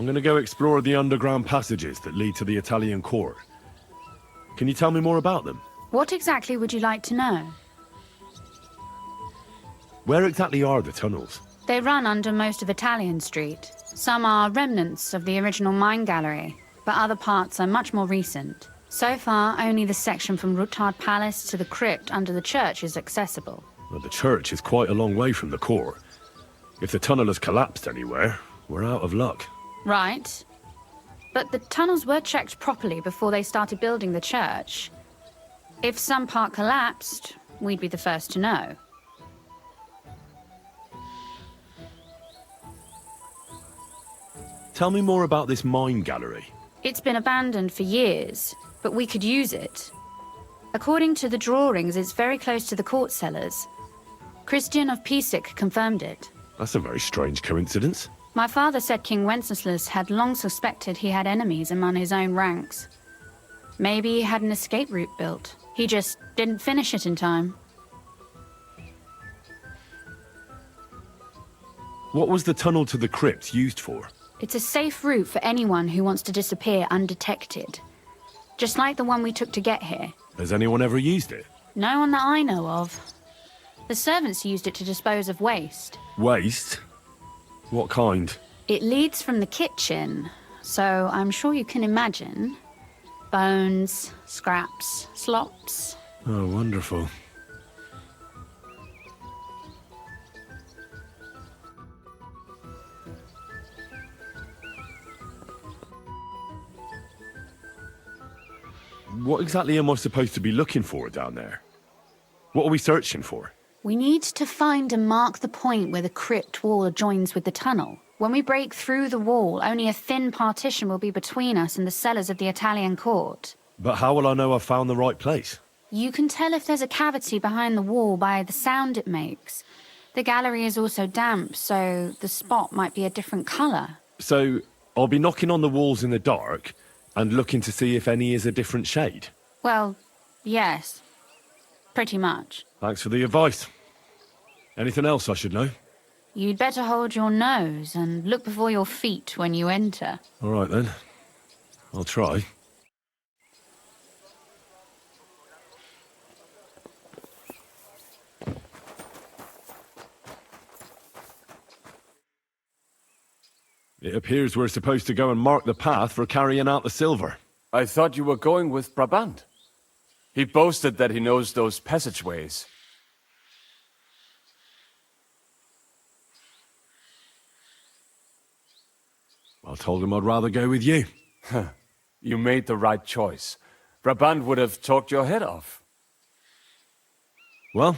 I'm gonna go explore the underground passages that lead to the Italian court. Can you tell me more about them? What exactly would you like to know? Where exactly are the tunnels? They run under most of Italian Street. Some are remnants of the original mine gallery, but other parts are much more recent. So far, only the section from Ruttard Palace to the crypt under the church is accessible. Well, the church is quite a long way from the court. If the tunnel has collapsed anywhere, we're out of luck. Right. But the tunnels were checked properly before they started building the church. If some part collapsed, we'd be the first to know. Tell me more about this mine gallery. It's been abandoned for years, but we could use it. According to the drawings, it's very close to the court cellars. Christian of Pisak confirmed it. That's a very strange coincidence. My father said King Wenceslas had long suspected he had enemies among his own ranks. Maybe he had an escape route built. He just didn't finish it in time. What was the tunnel to the crypt used for? It's a safe route for anyone who wants to disappear undetected. Just like the one we took to get here. Has anyone ever used it? No one that I know of. The servants used it to dispose of waste. Waste? What kind? It leads from the kitchen, so I'm sure you can imagine. Bones, scraps, slops. Oh, wonderful. What exactly am I supposed to be looking for down there? What are we searching for? We need to find and mark the point where the crypt wall joins with the tunnel. When we break through the wall, only a thin partition will be between us and the cellars of the Italian court. But how will I know I've found the right place? You can tell if there's a cavity behind the wall by the sound it makes. The gallery is also damp, so the spot might be a different color. So, I'll be knocking on the walls in the dark and looking to see if any is a different shade? Well, yes. Pretty much. Thanks for the advice. Anything else I should know? You'd better hold your nose and look before your feet when you enter. All right then. I'll try. It appears we're supposed to go and mark the path for carrying out the silver. I thought you were going with Brabant. He boasted that he knows those passageways. I told him I'd rather go with you. You made the right choice. Brabant would have talked your head off. Well,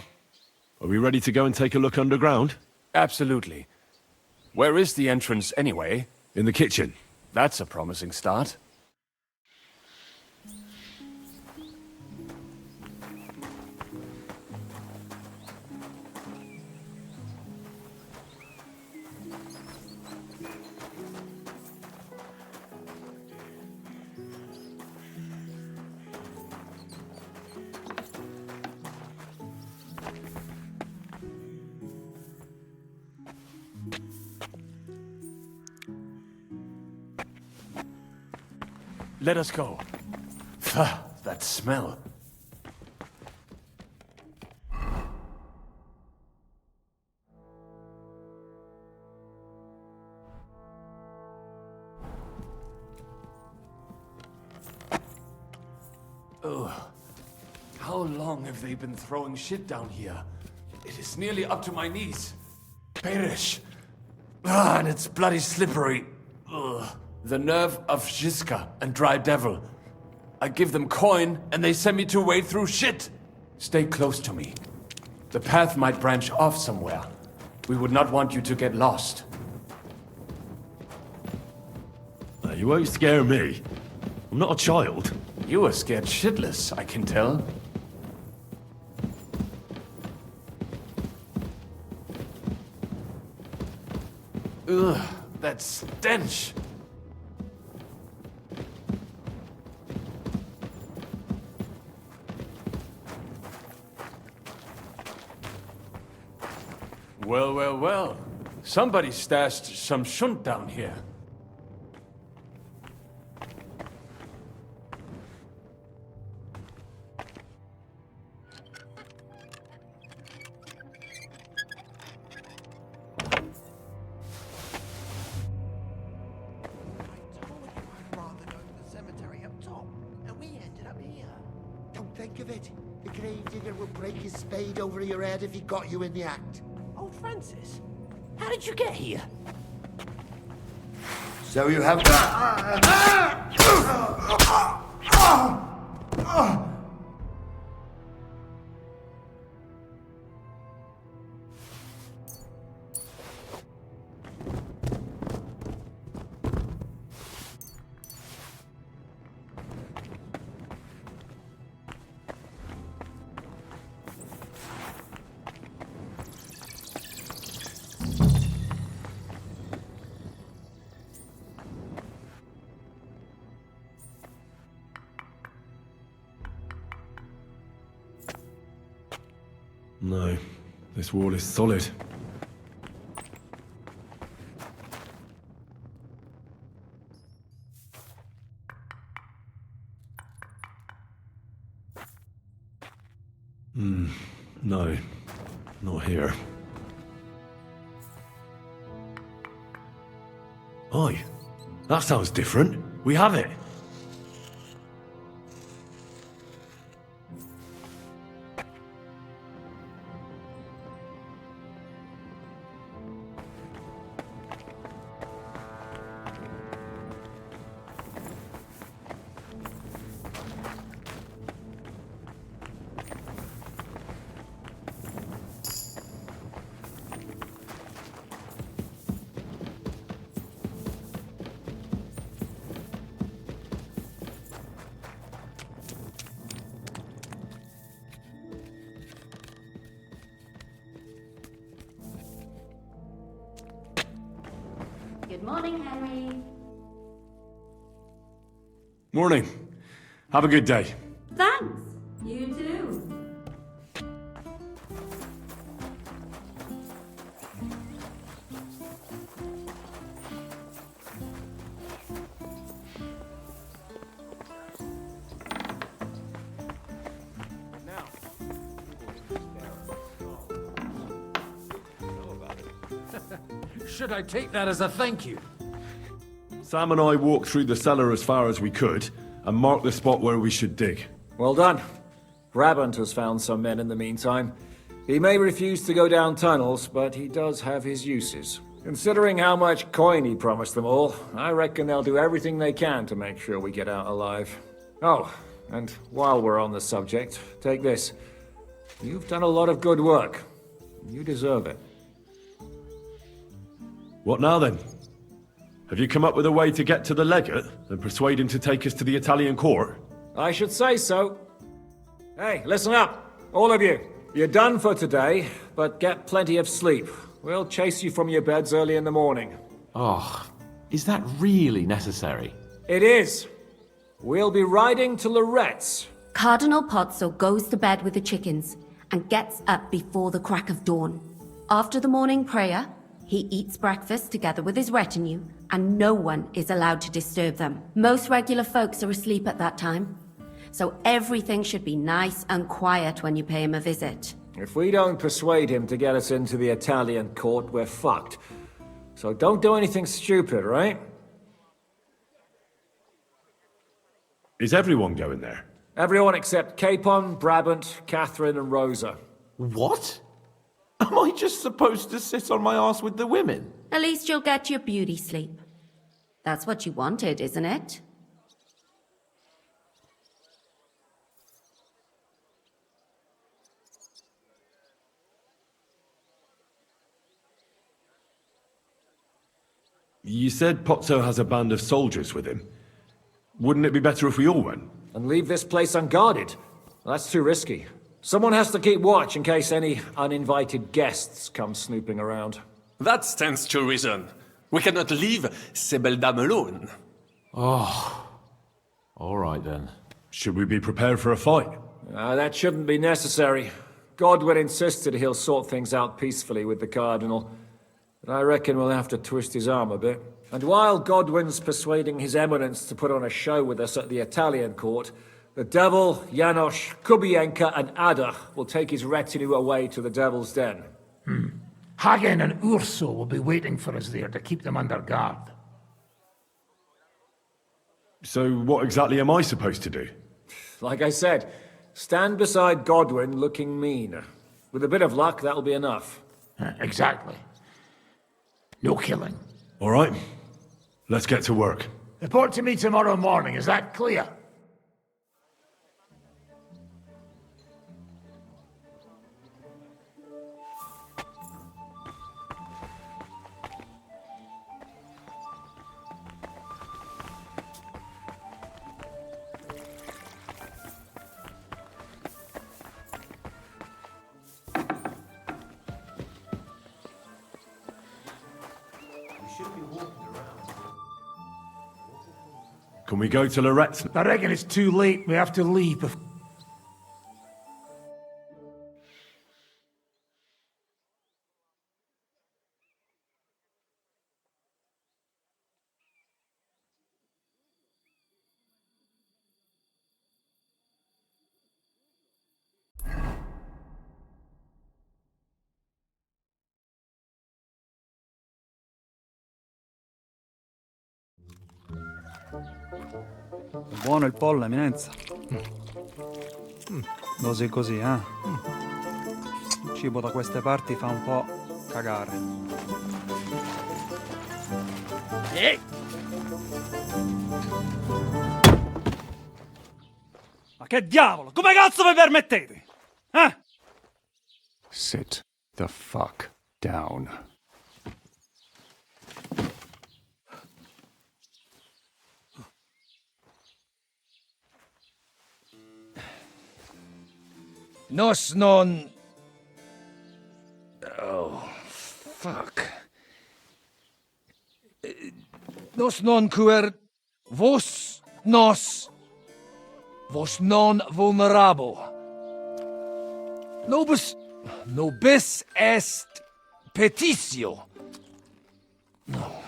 are we ready to go and take a look underground? Absolutely. Where is the entrance anyway? In the kitchen. That's a promising start. Let us go. That smell. Ugh. How long have they been throwing shit down here? It is nearly up to my knees. Perish. And it's bloody slippery. Ugh. The nerve of Žižka and Dry Devil. I give them coin, and they send me to wade through shit. Stay close to me. The path might branch off somewhere. We would not want you to get lost. You won't scare me. I'm not a child. You are scared shitless, I can tell. Ugh, that stench. Well, well, well. Somebody stashed some shunt down here. of it. The gravedigger would break his spade over your head if he got you in the act. Old Francis, how did you get here? So you have... No, this wall is solid. No, not here. Aye, that sounds different. We have it. Good morning, Henry. Morning. Have a good day. Thanks. You too. Should I take that as a thank you? Sam and I walked through the cellar as far as we could and marked the spot where we should dig. Well done. Brabant has found some men in the meantime. He may refuse to go down tunnels, but he does have his uses. Considering how much coin he promised them all, I reckon they'll do everything they can to make sure we get out alive. Oh, and while we're on the subject, take this. You've done a lot of good work. You deserve it. What now then? Have you come up with a way to get to the legate and persuade him to take us to the Italian court? I should say so. Hey, listen up, all of you. You're done for today, but get plenty of sleep. We'll chase you from your beds early in the morning. Oh, is that really necessary? It is. We'll be riding to Lorette's. Cardinal Pozzo goes to bed with the chickens and gets up before the crack of dawn. After the morning prayer, he eats breakfast together with his retinue, and no one is allowed to disturb them. Most regular folks are asleep at that time, so everything should be nice and quiet when you pay him a visit. If we don't persuade him to get us into the Italian court, we're fucked. So don't do anything stupid, right? Is everyone going there? Everyone except Capon, Brabant, Catherine, and Rosa. What? Am I just supposed to sit on my ass with the women? At least you'll get your beauty sleep. That's what you wanted, isn't it? You said Pozzo has a band of soldiers with him. Wouldn't it be better if we all went? And leave this place unguarded? That's too risky. Someone has to keep watch in case any uninvited guests come snooping around. That stands to reason. We cannot leave ces belles dames alone. Oh. All right then. Should we be prepared for a fight? That shouldn't be necessary. Godwin insisted he'll sort things out peacefully with the Cardinal. But I reckon we'll have to twist his arm a bit. And while Godwin's persuading His Eminence to put on a show with us at the Italian court, the Devil, Janosch, Kubienka, and Ada will take his retinue away to the Devil's Den. Hagen and Urso will be waiting for us there to keep them under guard. So what exactly am I supposed to do? Like I said, Stand beside Godwin looking mean. With a bit of luck, that'll be enough. Exactly. No killing. All right. Let's get to work. Report to me tomorrow morning, is that clear? Can we go to Loretz? I reckon it's too late. We have to leave before... Buono il pollo, eminenza. Così così, eh? Il cibo da queste parti fa un po' cagare. Ma che diavolo? Come cazzo vi permettete? Eh? Sit the fuck down. Nos non... Oh, fuck. Nos non cuer... Vos nos... Vos non vulnerabo. Nobis est petitio. No.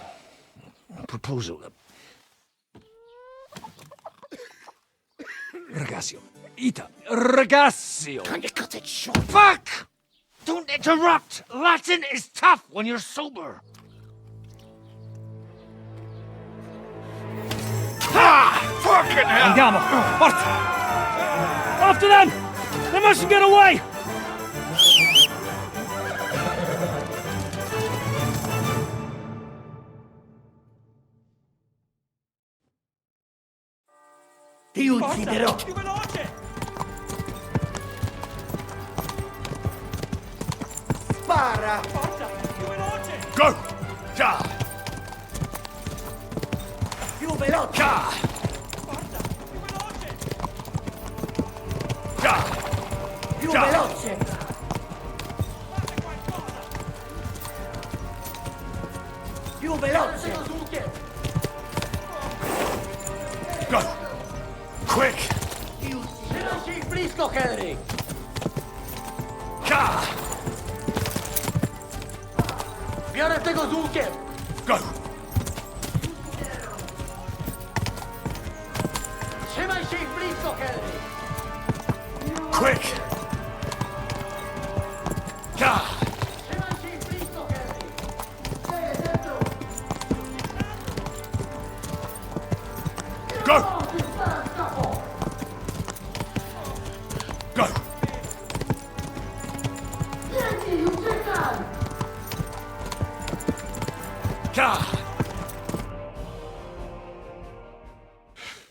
Proposal. Ragazio. Ita. Ragazio. Can you cut it short? Fuck! Don't interrupt! Latin is tough when you're sober. Fucking hell! Andiamo! Forza! After them! They mustn't get away! Ti ucciderò! Più veloce! Spara! Forza! Più veloce! Go! Ja! Più veloce! Ja! Forza! Più veloce! Ja! Più Ja! veloce! Fate qualcosa! Più veloce! Go! Quick! Ti ucciderò! Si frisco, Henry! Ja! Biorę tego z łukiem! Go! Trzymaj się ich blisko, Henry! Quick! Ja! Trzymaj się ich blisko, Henry! Go! Go! Biegnij, uciekaj! Ja!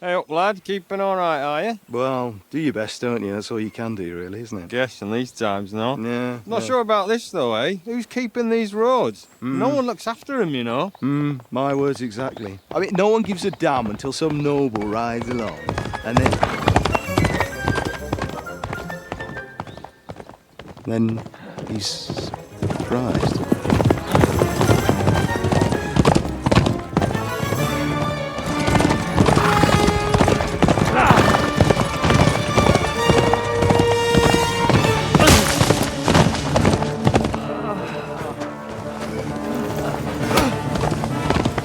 Hey up, lad. Keeping all right, are you? Well, do your best, don't you? That's all you can do, really, isn't it? Guess in these times, no? Yeah. Not sure about this, though, eh? Who's keeping these roads? No one looks after them, you know. My words exactly. I mean, no one gives a damn until some noble rides along, and then... Then he's surprised.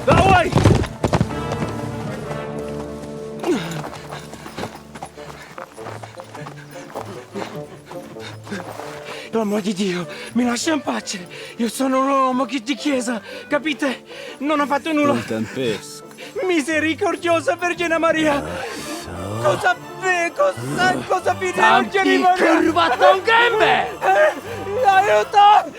That way! Per amor di Dio, mi lascia in pace. Io sono un uomo di chiesa, capite? Non ho fatto nulla. Misericordiosa Vergine Maria! Cosa Cosa finirò che rimarrà? Kurwa tą gębę! Aiuto!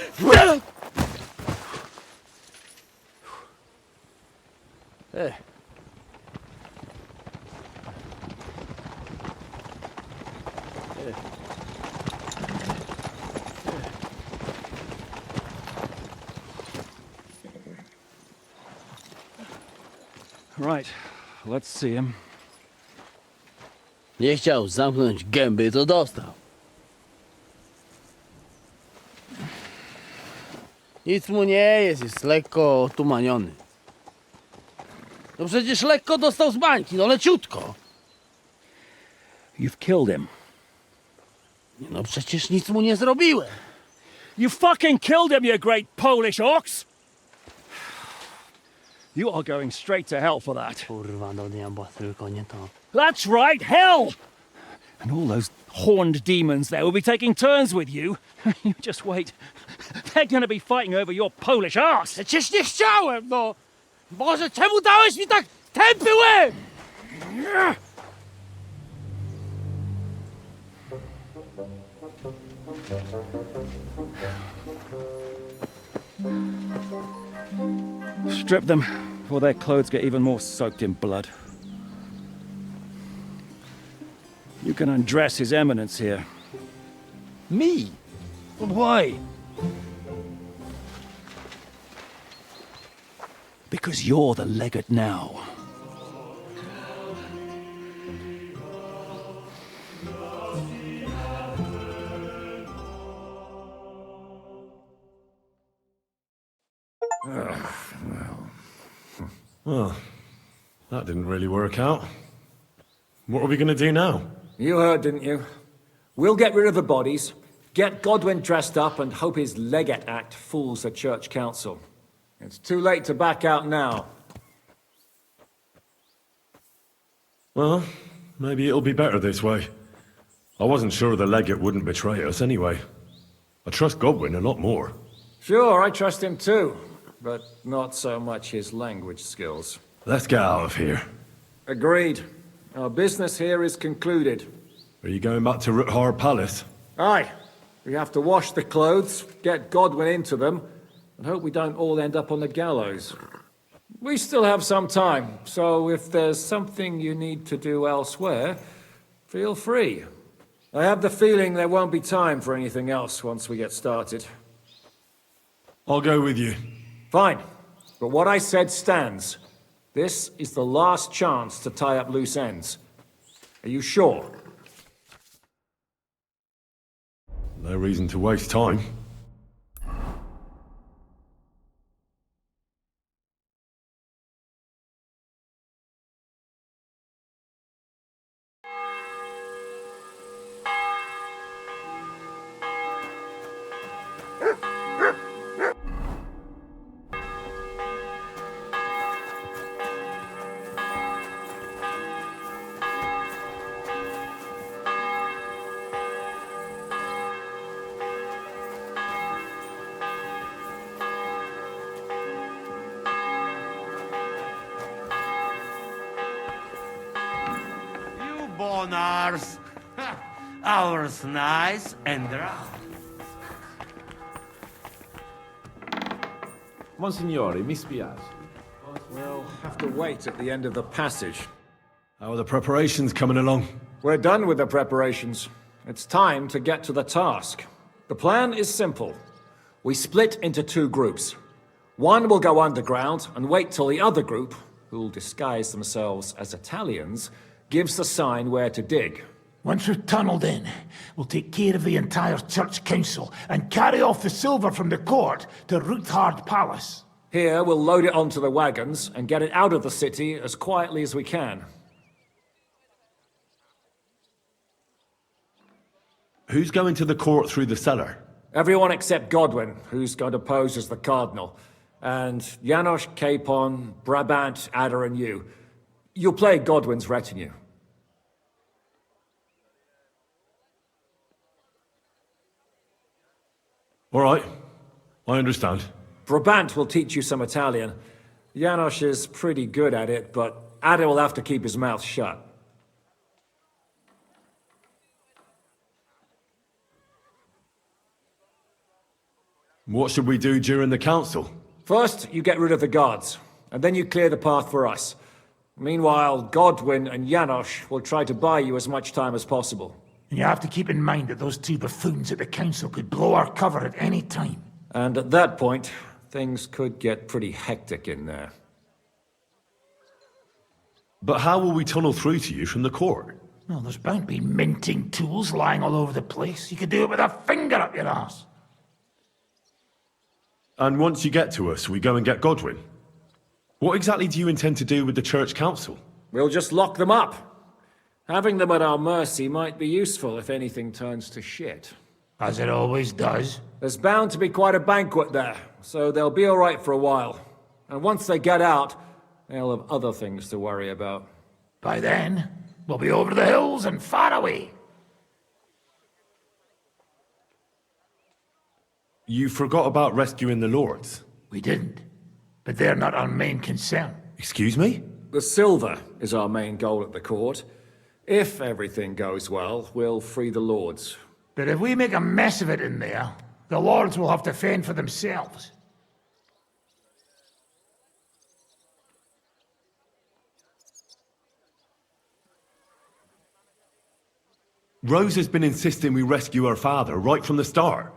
Right, let's see him. Nie chciał zamknąć gęby, to dostał. Nic mu nie jest lekko otumaniony. No przecież lekko dostał z bańki, no leciutko. You've killed him. No przecież nic mu nie zrobiłem. You fucking killed him, you great Polish ox! You are going straight to hell for that. Kurwa, do diabła, tylko nie to. That's right, hell! And all those horned demons there will be taking turns with you. You just wait. They're gonna be fighting over your Polish ass. Przecież nie chciałem, no! Boże, czemu dałeś mi tak tępy łeb? Strip them before their clothes get even more soaked in blood. You can undress His Eminence here. Me? But why? Because you're the legate now. Well, that didn't really work out. What are we going to do now? You heard, didn't you? We'll get rid of the bodies, get Godwin dressed up, and hope his Legate Act fools the Church Council. It's too late to back out now. Well, maybe it'll be better this way. I wasn't sure the legate wouldn't betray us anyway. I trust Godwin a lot more. Sure, I trust him too, but not so much his language skills. Let's get out of here. Agreed. Our business here is concluded. Are you going back to Ruthard Palace? Aye. We have to wash the clothes, get Godwin into them, and hope we don't all end up on the gallows. We still have some time, so if there's something you need to do elsewhere, feel free. I have the feeling there won't be time for anything else once we get started. I'll go with you. Fine. But what I said stands. This is the last chance to tie up loose ends. Are you sure? No reason to waste time. Ours. Ours nice and round. Monsignore, mi spiace. We'll have to wait at the end of the passage. How are the preparations coming along? We're done with the preparations. It's time to get to the task. The plan is simple. We split into two groups. One will go underground and wait till the other group, who'll disguise themselves as Italians, gives the sign where to dig. Once we've tunneled in, we'll take care of the entire Church Council and carry off the silver from the court to Ruthard Palace. Here, we'll load it onto the wagons and get it out of the city as quietly as we can. Who's going to the court through the cellar? Everyone except Godwin, who's going to pose as the Cardinal. And Janos, Capon, Brabant, Adder, and you. You'll play Godwin's retinue. All right. I understand. Brabant will teach you some Italian. Janos is pretty good at it, but Adder will have to keep his mouth shut. What should we do during the council? First, you get rid of the guards, and then you clear the path for us. Meanwhile, Godwin and Janosch will try to buy you as much time as possible. And you have to keep in mind that those two buffoons at the council could blow our cover at any time. And at that point, things could get pretty hectic in there. But how will we tunnel through to you from the court? Well, there's bound to be minting tools lying all over the place. You could do it with a finger up your ass. And once you get to us, we go and get Godwin. What exactly do you intend to do with the church council? We'll just lock them up. Having them at our mercy might be useful if anything turns to shit. As it always does. There's bound to be quite a banquet there, so they'll be alright for a while. And once they get out, they'll have other things to worry about. By then, we'll be over the hills and far away. You forgot about rescuing the lords. We didn't. But they're not our main concern. Excuse me? The silver is our main goal at the court. If everything goes well, we'll free the lords. But if we make a mess of it in there, the lords will have to fend for themselves. Rose has been insisting we rescue her father right from the start.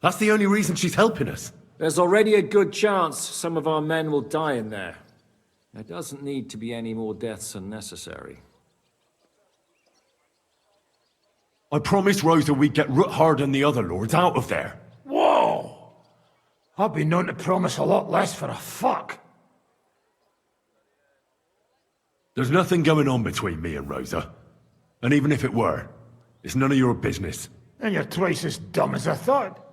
That's the only reason she's helping us. There's already a good chance some of our men will die in there. There doesn't need to be any more deaths than necessary. I promised Rosa we'd get Ruthard and the other lords out of there. Whoa! I've been known to promise a lot less for a fuck. There's nothing going on between me and Rosa. And even if it were, it's none of your business. And you're twice as dumb as I thought.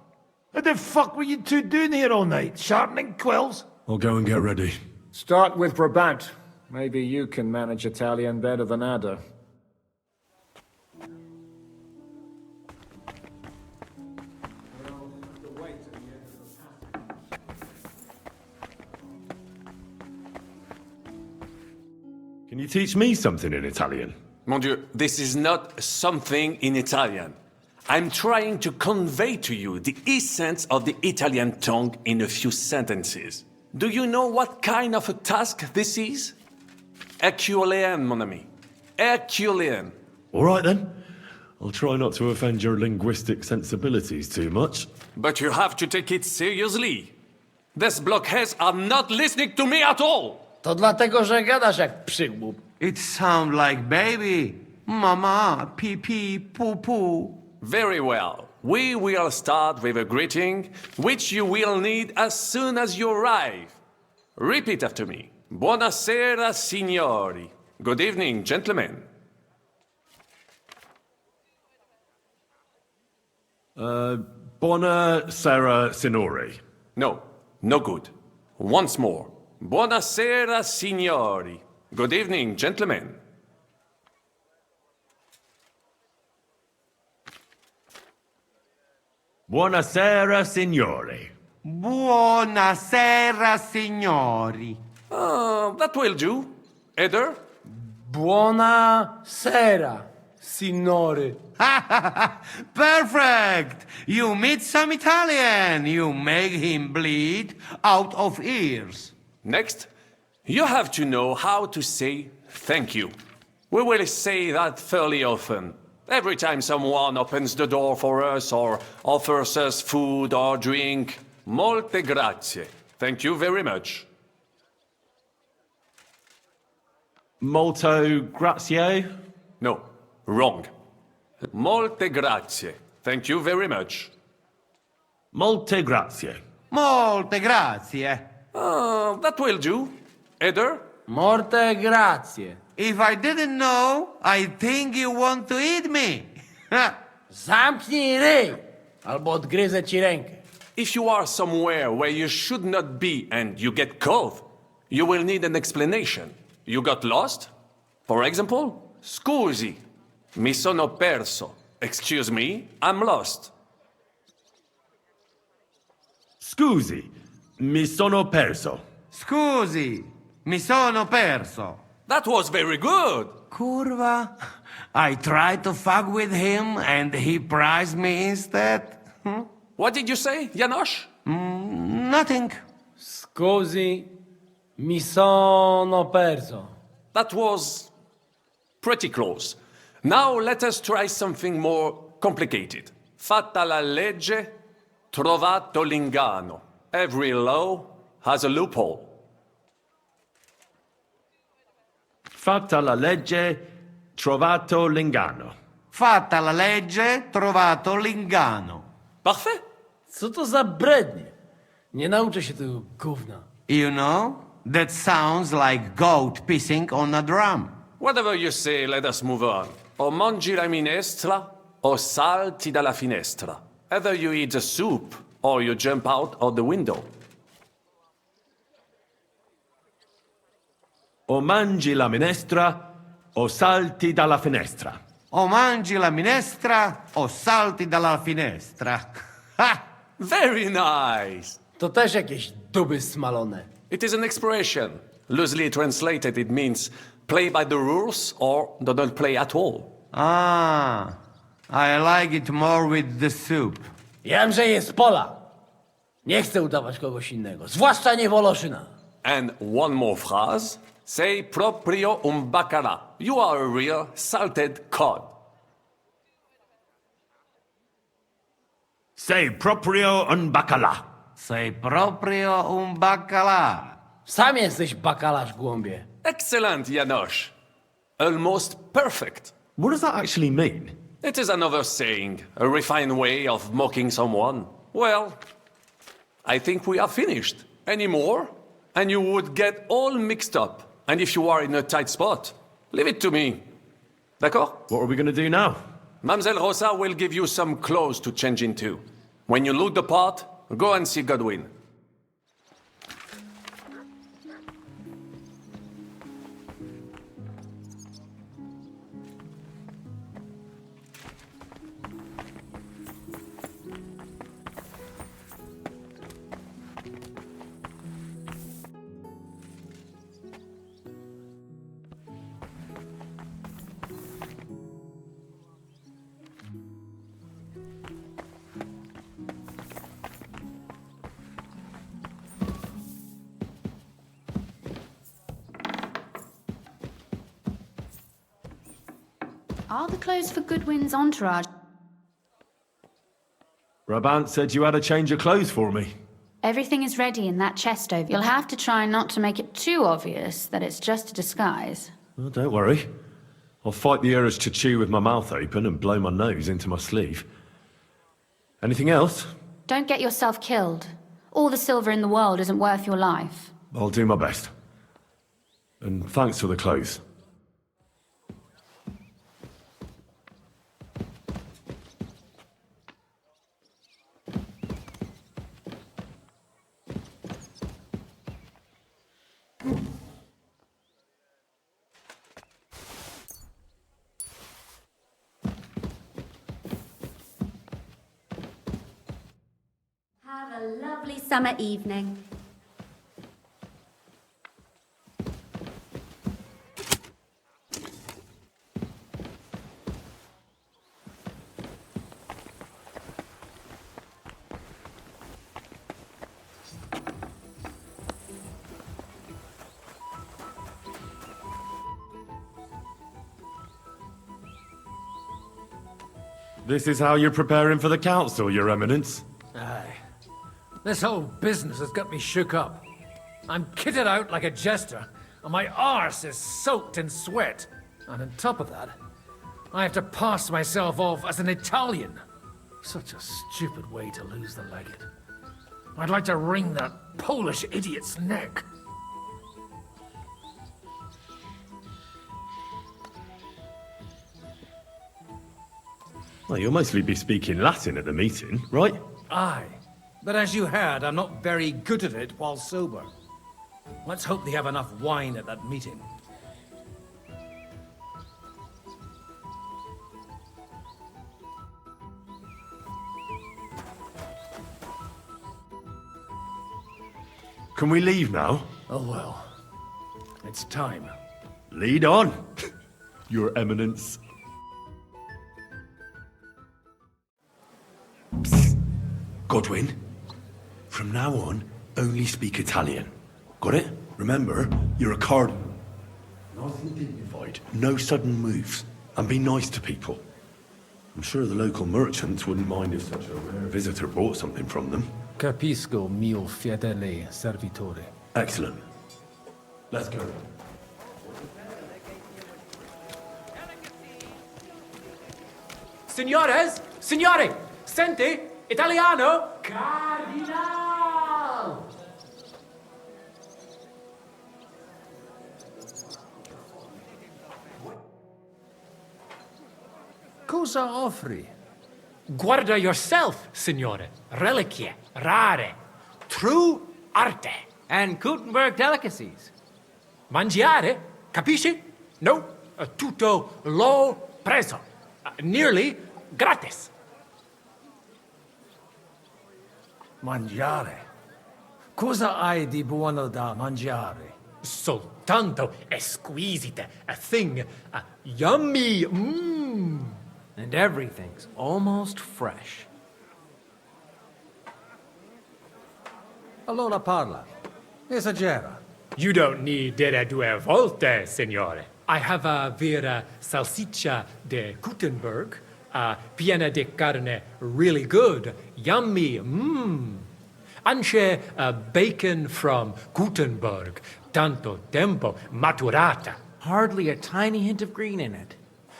What the fuck were you two doing here all night? Sharpening quills? I'll go and get ready. Start with Brabant. Maybe you can manage Italian better than Ada. Can you teach me something in Italian? Mon Dieu, this is not something in Italian. I'm trying to convey to you the essence of the Italian tongue in a few sentences. Do you know what kind of a task this is? Herculean, mon ami. Herculean. All right then. I'll try not to offend your linguistic sensibilities too much. But you have to take it seriously. These blockheads are not listening to me at all. To dlatego, że gadasz jak przygłup. It sounds like baby. Mama, pee pee, poo poo. Very well. We will start with a greeting, which you will need as soon as you arrive. Repeat after me. Buonasera, signori. Good evening, gentlemen. Buonasera, signori. No, no good. Once more. Buonasera, signori. Good evening, gentlemen. Buonasera, signori. Buonasera, signori. That will do. Eder? Buonasera, signore. Perfect! You meet some Italian. You make him bleed out of ears. Next, you have to know how to say thank you. We will say that fairly often. Every time someone opens the door for us or offers us food or drink. Molte grazie. Thank you very much. Molto grazie? No, wrong. Molte grazie. Thank you very much. Molte grazie. Molte grazie. That will do. Eder? Morte grazie. If I didn't know, I think you want to eat me. Zamknij ryj, albo odgryzę ci rękę. If you are somewhere where you should not be and you get caught, you will need an explanation. You got lost? For example, scusi, mi sono perso. Excuse me, I'm lost. Scusi, mi sono perso. Scusi, mi sono perso. That was very good. Curva. I tried to fuck with him and he prized me instead. What did you say, Janosch? Nothing. Scusi, mi sono perso. That was pretty close. Now let us try something more complicated. Fatta la legge, trovato l'ingano. Every law has a loophole. Fatta la legge, trovato l'ingano. Fatta la legge, trovato l'ingano. Parfait. Co to za brednie? Nie nauczę się tego gówna. You know, that sounds like goat pissing on a drum. Whatever you say, let us move on. O mangi la minestra, o salti dalla finestra. Either you eat the soup, or you jump out of the window. O mangi la minestra, o salti dalla finestra. O mangi la minestra, o salti dalla finestra. Ha! Very nice. To też jakieś duby smalone. It is an expression. Loosely translated, it means play by the rules or don't play at all. Ah, I like it more with the soup. Wiem, że jest pola. Nie chcę udawać kogoś innego, zwłaszcza nie Woloszyna. And one more phrase. Say proprio un bacala. You are a real salted cod. Say proprio un bacala. Say proprio un bacala. Sam jesteś bakalarz, głąbie. Excellent, Janos. Almost perfect. What does that actually mean? It is another saying, a refined way of mocking someone. Well, I think we are finished. Any more? And you would get all mixed up. And if you are in a tight spot, leave it to me. D'accord? What are we going to do now? Mamselle Rosa will give you some clothes to change into. When you look the part, go and see Godwin. Are the clothes for Goodwin's entourage? Brabant said you had a change of clothes for me. Everything is ready in that chest over. You'll have to try not to make it too obvious that it's just a disguise. Well, don't worry. I'll fight the urge to chew with my mouth open and blow my nose into my sleeve. Anything else? Don't get yourself killed. All the silver in the world isn't worth your life. I'll do my best. And thanks for the clothes. Have a lovely summer evening. This is how you're preparing for the council, Your Eminence? Aye. This whole business has got me shook up. I'm kitted out like a jester, and my arse is soaked in sweat. And on top of that, I have to pass myself off as an Italian. Such a stupid way to lose the legate. I'd like to wring that Polish idiot's neck. Well, you'll mostly be speaking Latin at the meeting, right? Aye. But as you heard, I'm not very good at it while sober. Let's hope they have enough wine at that meeting. Can we leave now? Oh well. It's time. Lead on, Your Eminence. Godwin, From now on, only speak Italian. Got it? Remember, you're a cardinal. Nice and dignified, no sudden moves, and be nice to people. I'm sure the local merchants wouldn't mind if such a rare visitor bought something from them. Capisco, mio fedele servitore. Excellent. Let's go. Signores! Signore! Senti? Italiano? Cardinal! Cosa offri? Guarda yourself, signore. Reliquie, rare, true arte. And Gutenberg delicacies. Mangiare? Capisci? No, tutto l'ho preso. Nearly gratis. Mangiare? Cosa hai di buono da mangiare? Soltanto esquisite, a thing, yummy, mmm. And everything's almost fresh. Allora parla. Esagera. You don't need dire due volte, signore. I have a vera salsiccia de Gutenberg, piena di carne, really good, yummy, mmm. Anche bacon from Gutenberg, tanto tempo maturata. Hardly a tiny hint of green in it.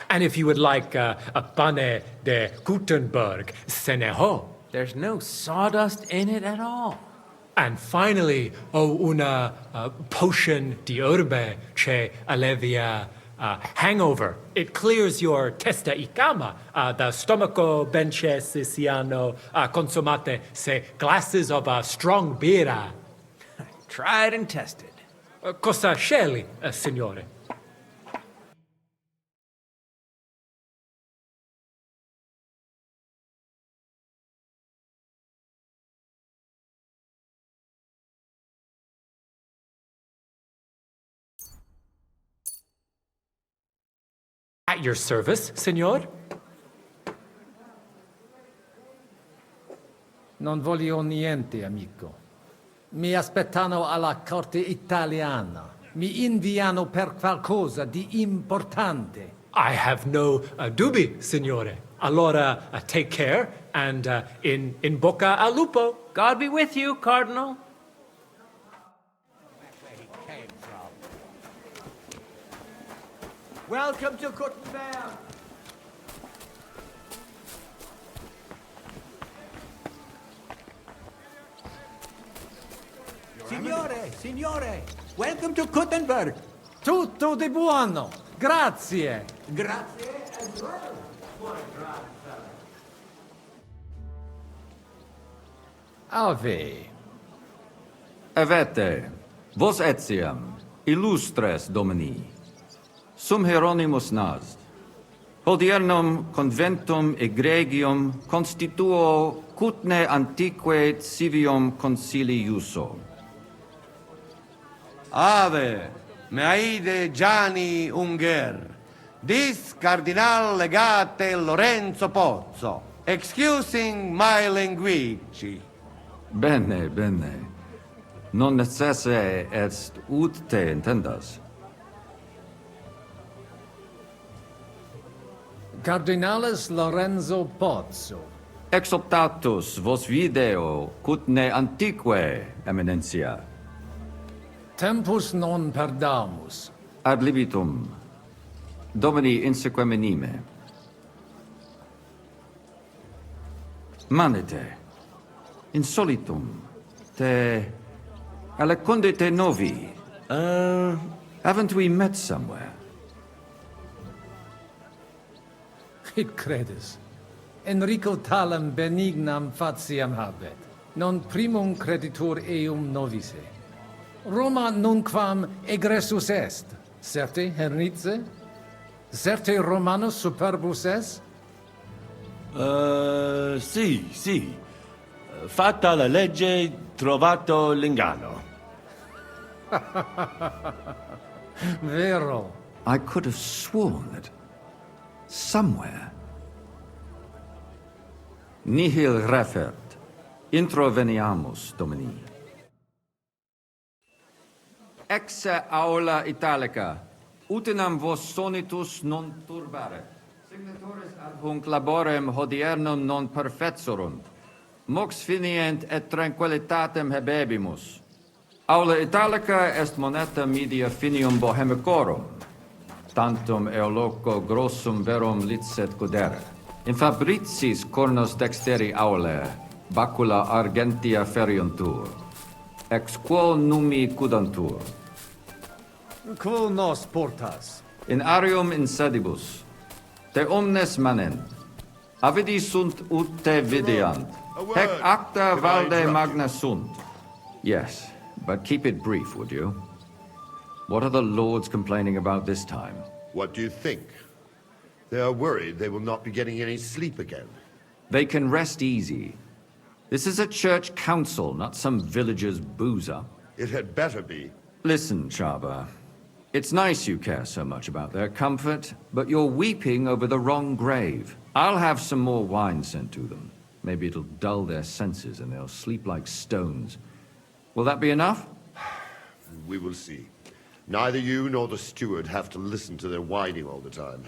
And if you would like a pane de Gutenberg, se ne ho. There's no sawdust in it at all. And finally, una potion di herbe che allevia hangover. It clears your testa y cama, the stomaco benche siciliano consumate se glasses of strong beer. Tried and tested. Cosa scegli, signore? At your service, signor? Non voglio niente, amico. Mi aspettano alla corte italiana. Mi inviano per qualcosa di importante. I have no dubbi, signore. Allora, take care, and in bocca al lupo. God be with you, Cardinal. Welcome to Gutenberg. Signore, welcome to Gutenberg. Tutto di buono. Grazie. Grazie as well. Ave. Avete, vos etiam, illustres domini, sum Hieronymus nas, hodiernum conventum egregium constituo cutne antique civium concili iuso. Ave, meaide Gianni Unger, dis Cardinal Legate Lorenzo Pozzo, excusing my language. Bene, bene. Non necesse est ut te intendas. Cardinalis Lorenzo Pozzo. Exoptatus vos video cutne antique, eminencia. Tempus non perdamus. Ad libitum. Domini insequem inime. Manete. Insolitum. Te... Alecunde te novi. Haven't we met somewhere? Hic credes. Enrico talem benignam faciam habet. Non primum creditur eum novice. Roma nunquam egressus est. Certe, Hernice? Certe Romanus superbus est? Sì. Fatta la legge, trovato l'inganno. Vero. I could have sworn that somewhere. Nihil refert. Introveniamus, Domini. Exe aula italica, utinam vos sonitus non turbare. Signatores ad hunc laborem hodiernum non perfetsorunt. Mox finient et tranquillitatem habebimus. Aula italica est moneta media finium bohemicorum. Tantum eo loco grossum verum licet godere. In fabricis cornos dexteri aule, bacula argentia feriuntur. Ex quo numi cudantur. Quo nos portas? In arium insedibus. Te omnes manent. Avidi sunt ut te videant. Hec acta valde magna sunt. Yes, but keep it brief, would you? What are the lords complaining about this time? What do you think? They are worried they will not be getting any sleep again. They can rest easy. This is a church council, not some villager's boozer. It had better be. Listen, Chaba. It's nice you care so much about their comfort, but you're weeping over the wrong grave. I'll have some more wine sent to them. Maybe it'll dull their senses and they'll sleep like stones. Will that be enough? We will see. Neither you nor the steward have to listen to their whining all the time.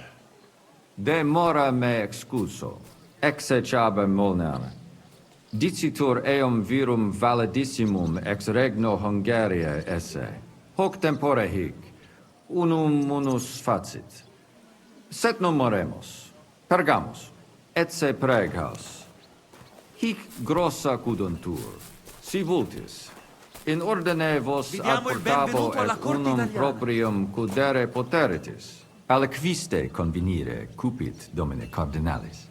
De mora me excuso. Exe Chaba molnar. Dicitur eum virum validissimum ex regno Hungaria esse. Hoc tempore hic. Unum munus facit. Set non moremus. Pergamus. Etse preghaus. Hic grossa cuduntur. Si vultis. In ordine vos Vidiamo il apportavo benvenuto alla et corte unum italiana. proprium cudere poteritis. Aliquiste convenire cupit, domine cardinalis.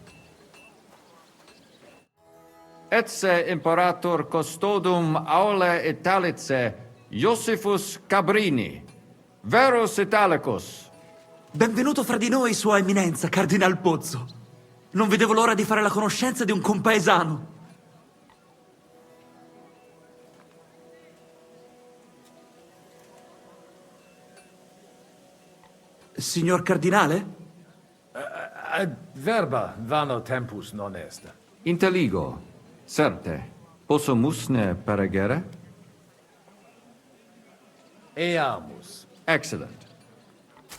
Etse imperator custodum aule Italice, Iosifus Cabrini, verus Italicus. Benvenuto fra di noi, Sua Eminenza, Cardinal Pozzo. Non vedevo l'ora di fare la conoscenza di un compaesano. Signor Cardinale? Ad verba vano tempus non est. Inteligo, certe, posso musne peregere? Eamus. Excellent.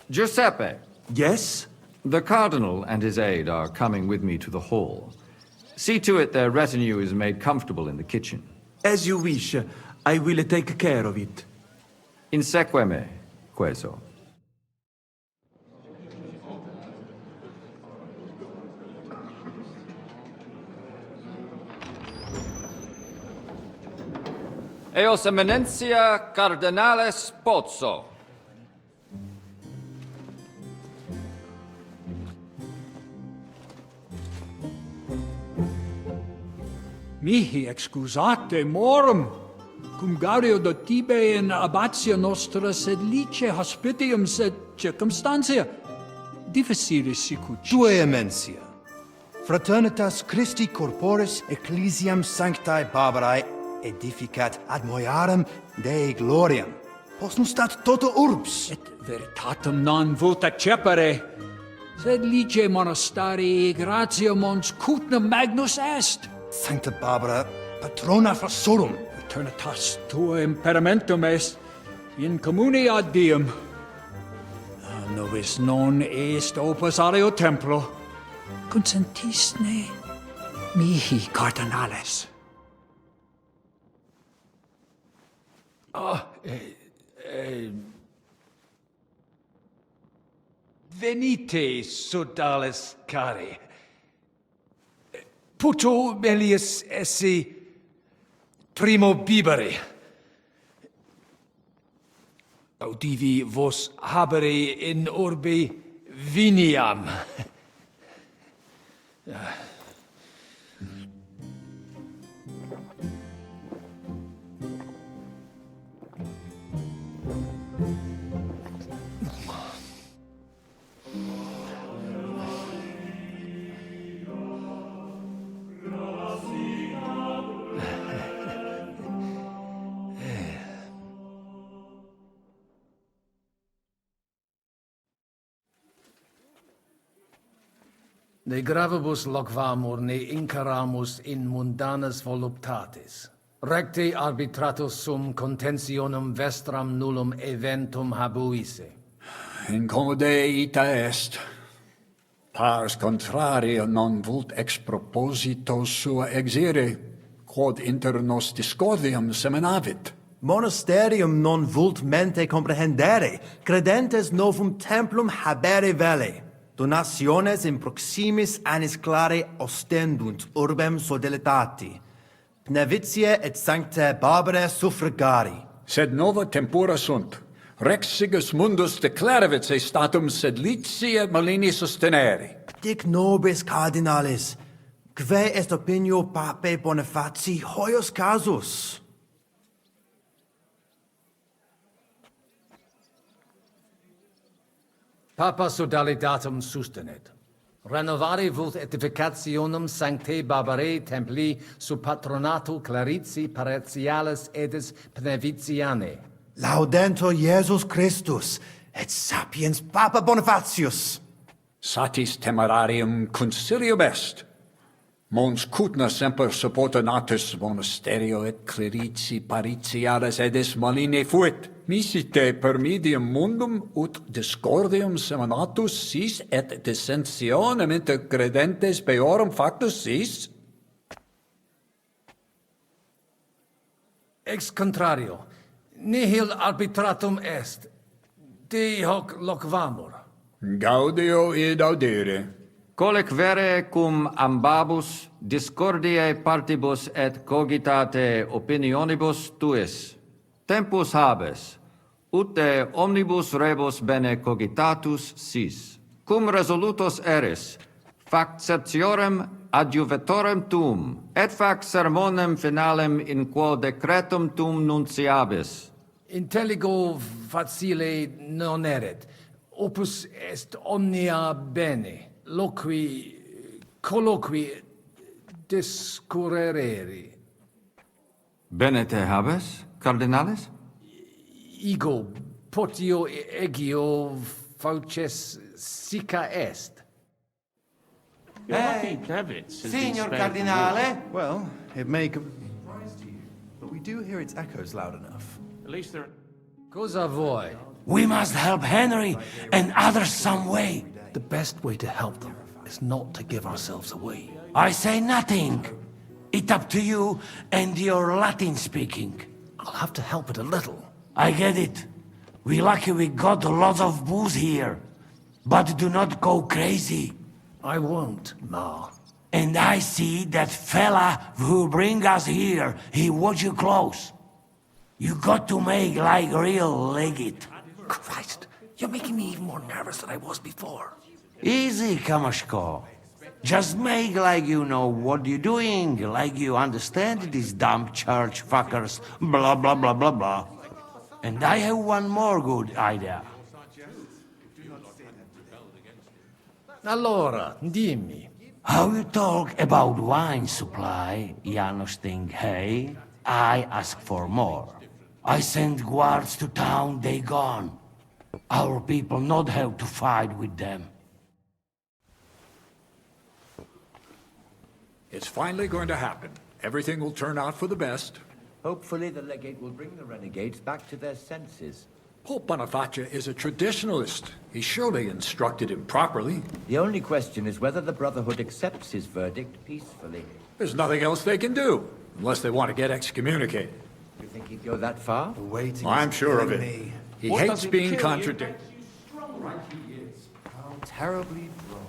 Giuseppe. Yes? The Cardinal and his aide are coming with me to the hall. See to it their retinue is made comfortable in the kitchen. As you wish. I will take care of it. Inseque me, queso. Eos Eminentia Cardinales Pozzo. Mihi excusate morum, cum gaudio do tibe in abatia nostra sed lice hospitium sed circumstantia difficilis sicut. Tue emensia. Fraternitas Christi corporis ecclesiam sanctae Barbarae edificat ad moiarem Dei gloriam. Postnustat toto urbs. Et veritatem non vult accepere, sed lice monastarii gratia mons cutnam magnus est. Sancta Barbara, patrona frassorum. Eternitas tua imperamentum est in communi ad diem. Nobis non est opus areo templo. Consentisne mihi cardinales. Venite, sodales cari. Puto melius esse primo bibere. Audivi vos habere in orbe viniam. De gravibus loquamur ne incaramus in mundanas voluptatis. Recte arbitratus sum contentionum vestram nullum eventum habuisse. Incomode ita est. Pars contraria non vult ex proposito sua exire, quod inter nos discordium seminavit. Monasterium non vult mente comprehendere, credentes novum templum habere vele. Donationes in proximis annis clare ostendunt urbem sodelitati. Pnevitiae et sanctae Barbarae suffragari. Sed nova tempora sunt. Rex sigus mundus declaravit se statum sed litia malini sostenere. Dic nobis cardinalis, quae est opinio pape Bonifati hoius casus? Papa sodalidatum sustenet. Renovare vult edificationum sanctae Barbarae templi sub patronato Clarici paretialis edis Pnevitianae. Laudentur Jesus Christus, et sapiens Papa Bonifatius. Satis temerarium concilium est. Mons cutna semper supporta natus monasterio et clerici paritialis edis maline fuit. Misite per medium mundum ut discordium seminatus sis et dissensionem inter credentes peorum factus sis? Ex contrario, nihil arbitratum est. De hoc loquamur. Gaudio id audere. Colec vere cum ambabus discordiae partibus et cogitate opinionibus tuis. Tempus habes, ut de omnibus rebus bene cogitatus sis. Cum resolutos eris, fac septiorem adjuvetorem tuum, et fac sermonem finalem in quo decretum tuum nunciabis. Intelligo facile non erit. Opus est omnia bene. Loqui, colloqui, discurrere. Bene te habes, cardinalis? Ego, potio egio fauces sica est. Signor Cardinale? Well, it may come as a surprise to you, but we do hear its echoes loud enough. At least they're... Cosa voi? We must help Henry and others some way. The best way to help them is not to give ourselves away. I say nothing. It's up to you and your Latin speaking. I'll have to help it a little. I get it. We lucky we got a lot of booze here. But do not go crazy. I won't, Ma. And I see that fella who bring us here, he watch you close. You got to make like real legit. Christ, you're making me even more nervous than I was before. Easy, Kamashko. Just make like you know what you're doing, like you understand these dumb church fuckers, blah, blah, blah, blah, blah. And I have one more good idea. Allora, dimmi. How you talk about wine supply, Janos think, hey, I ask for more. I send guards to town, they gone. Our people not have to fight with them. It's finally going to happen. Everything will turn out for the best. Hopefully the legate will bring the renegades back to their senses. Pope Boniface is a traditionalist. He surely instructed him properly. The only question is whether the Brotherhood accepts his verdict peacefully. There's nothing else they can do, unless they want to get excommunicated. You think he'd go that far? Waiting. I'm sure of it. He hates being contradicted. How terribly wrong.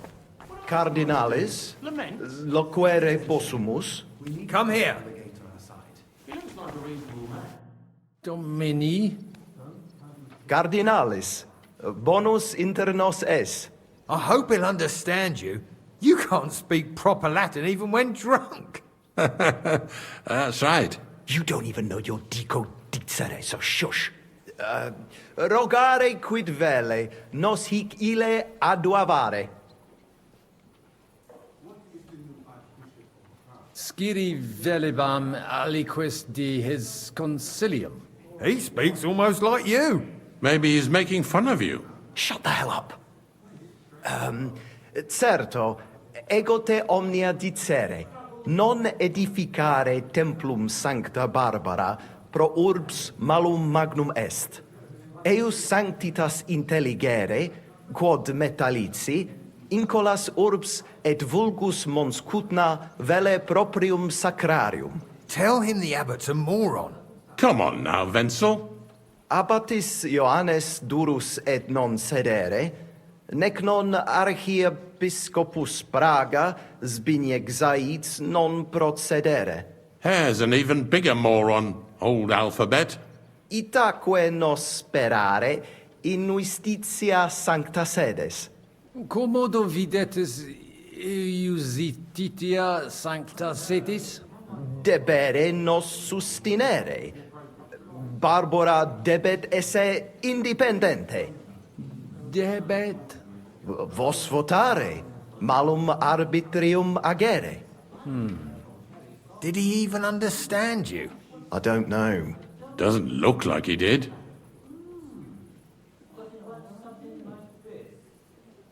Cardinalis, loquere possumus. Come here. Domini? Cardinalis, bonus inter nos es. I hope he'll understand you. You can't speak proper Latin even when drunk. That's right. You don't even know your dico dicere, so shush. Rogare quid vele, nos hic ille aduavare. Sciri velibam aliquis de his concilium. He speaks almost like you. Maybe he's making fun of you. Shut the hell up. Certo, ego te omnia dicere, non edificare templum sancta Barbara pro urbs malum magnum est. Eius sanctitas intelligere, quod metallici, incolas urbs et vulgus mons cutna vele proprium sacrarium. Tell him the abbot's a moron. Come on now, Wenzel. Abbatis Johannes durus et non sedere, nec non archiepiscopus Praga Zbignieg Zaitz non procedere. Here's an even bigger moron, old alphabet. Itaque nos sperare in justitia sancta sedes. Commodo videtis iusititia sancta sedis? Debere nos sustinere. Barbara debet esse independente. Debet? Vos votare, malum arbitrium agere. Did he even understand you? I don't know. Doesn't look like he did.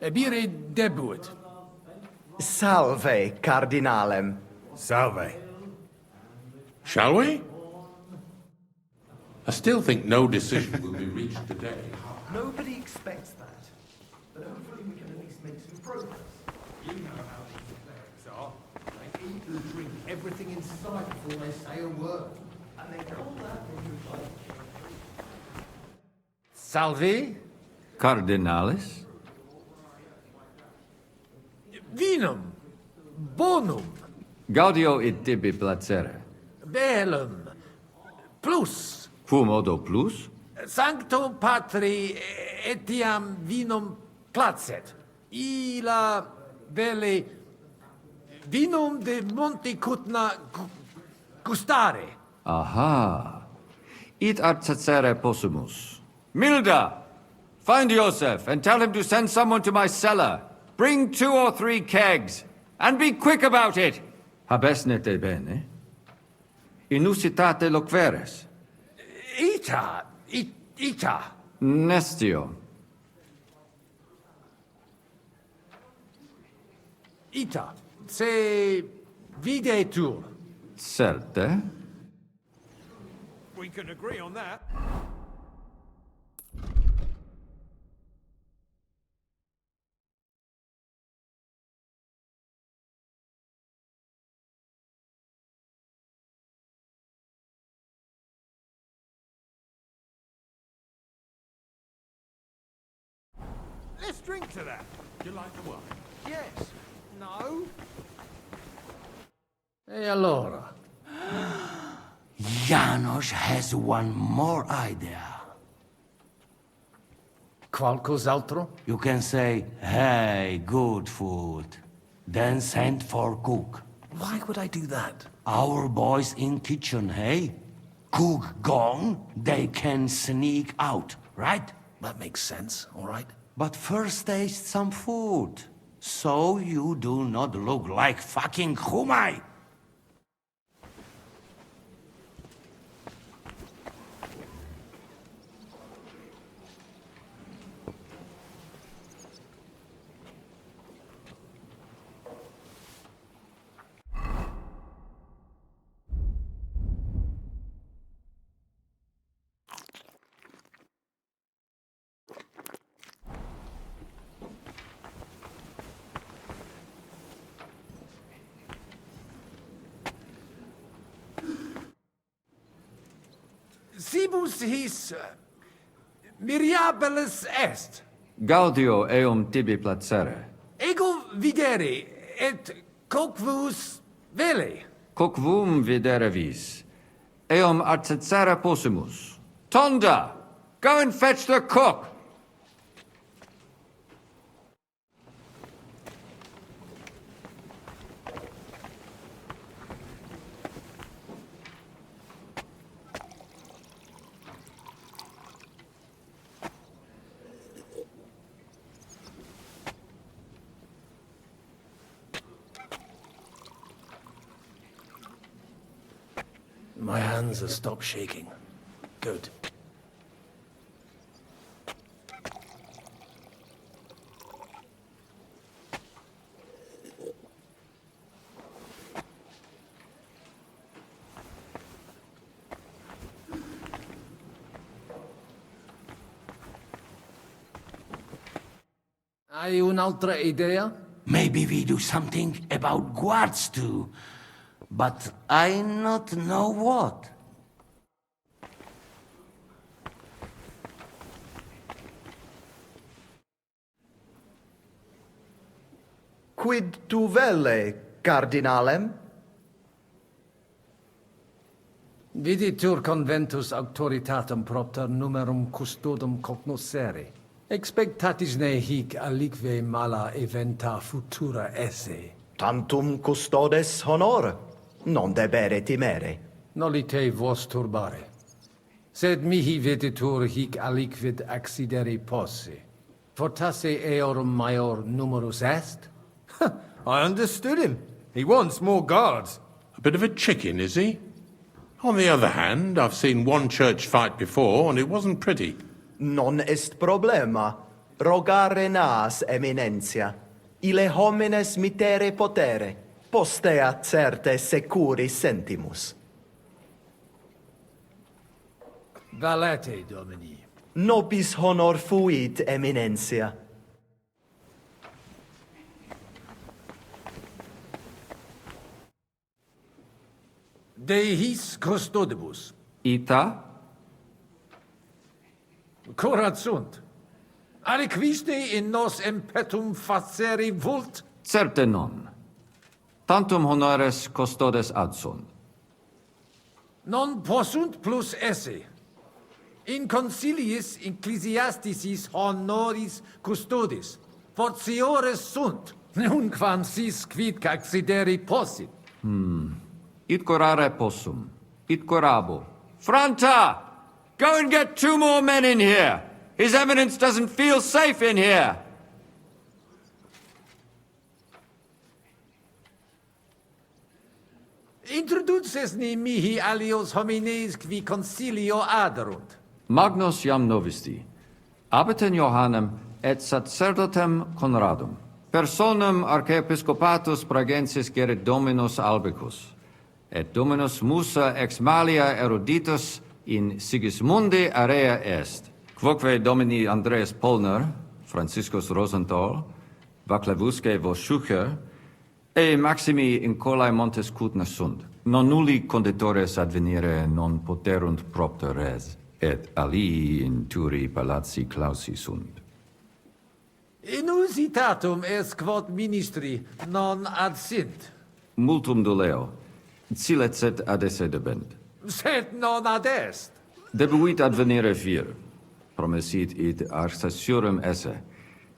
Ebire debuit. Salve, cardinalem. Salve. Shall we? I still think no decision will be reached today. Nobody expects that. But hopefully we can at least make some progress. You know how these clerics are. They eat and drink everything in sight before they say a word. And they call that when you like. Salve? Cardinalis? Vinum. Bonum. Gaudio et tibi placere. Bellum. Plus. Fumodo plus? Sancto Patri etiam vinum placet. Illa vele vinum de Monte Cutna gustare. Aha. Id arcere possumus. Milda! Find Joseph and tell him to send someone to my cellar. Bring 2 or 3 kegs. And be quick about it! Habesnete bene? Inusitate loqueres. Ita. Nestio. Ita. Se videtur. Certe? We can agree on that. Let's drink to that. You like the wine? Yes. No. E allora? Janos has one more idea. Qualcos'altro? You can say, hey, good food. Then send for cook. Why would I do that? Our boys in kitchen, hey? Cook gone, they can sneak out, right? That makes sense, all right? But first taste some food, so you do not look like fucking Humai. Sibus his miriabilis est. Gaudio eum tibi placere. Ego videre et coquvus vele. Coquvum videre vis. Eum arcere possumus. Tonda! Go and fetch the cook! My hands have stopped shaking. Good. Hai un'altra idea? Maybe we do something about guards too, but I not know what. Quid tu velle, cardinalem? Viditur conventus auctoritatem propter numerum custodum cognoscere. Expectatis ne hic alique mala eventa futura esse. Tantum custodes honor, non debere timere. Nolite vos turbare. Sed mihi viditur hic aliquid accidere posse. Fortasse eorum maior numerus est? I understood him. He wants more guards. A bit of a chicken, is he? On the other hand, I've seen one church fight before, and it wasn't pretty. Non est problema. Rogare nas, eminentia. Ile homines mitere potere. Postea certe securi sentimus. Valete, Domini. Nobis honor fuit, eminentia. De his custodibus. Ita? Curat sunt. Aliquiste in nos impetum facere vult? Certe non. Tantum honores custodes adsunt. Non possunt plus esse. In conciliis ecclesiasticis honoris custodis. Fortiores sunt. Nunquam sis quid accidere possit. It curare possum. It curabo. Franta! Go and get 2 more men in here! His Eminence doesn't feel safe in here! Introduces ni mihi alios homines qui concilio aderunt. Magnus jam novisti. Abitem Johannem et sacerdotem Conradum. Personam archiepiscopatus pragensis gerit Dominus Albicus. Et Dominus Musa ex malia eruditus in Sigismundi area est. Quoque Domini Andreas Polner, Franciscus Rosenthal, Vaclavusque vos Schucher, e Maximi in colae montes cutna sunt. Non nulli conditores advenire non poterunt propter res, et alii in turi palazzi clausi sunt. Inusitatum est quod ministri non ad sint. Multum doleo. Silecet ad esse debent. Sed non ad est. Debuit advenire vir. Promesit id arcesiorem esse.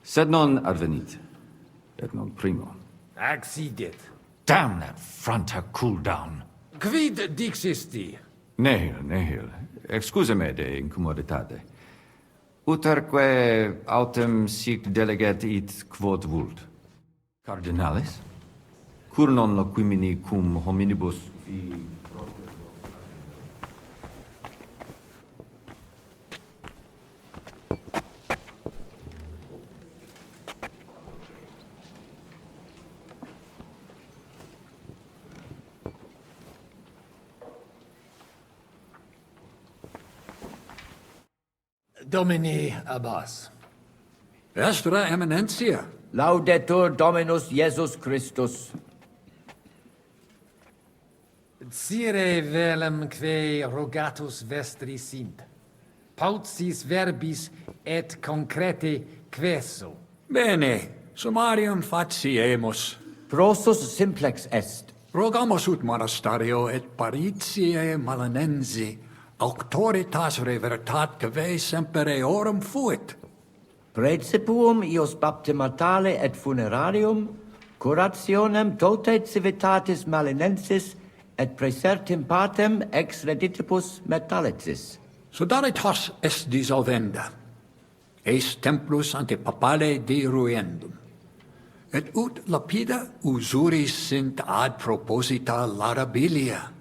Sed non advenit. Et non primo. Accidit. Damn that Franta cool down. Quid dixisti? Nihil. Excuse me de incommoditate. Uterque autem sic delegat it quod vult. Cardinalis? Cur non loquimini cum hominibus Domini Abbas. Vestra Eminentia. Laudetur Dominus Iesus Christus. Sire velem que rogatus vestri sint. Paucis verbis et concrete queso. Bene, summarium faciemus. Prosus simplex est. Rogamus ut monastario et paritiae malanensi auctoritas revertat que semper eorum fuit. Praecipuum ios baptimatale et funerarium, curationem tote civitatis malinensis et praesertim patem ex reditibus metallicis. Sodalitas est dissolvenda. Eis templus ante papale deruendum. Et ut lapida usuris sint ad proposita larabilia.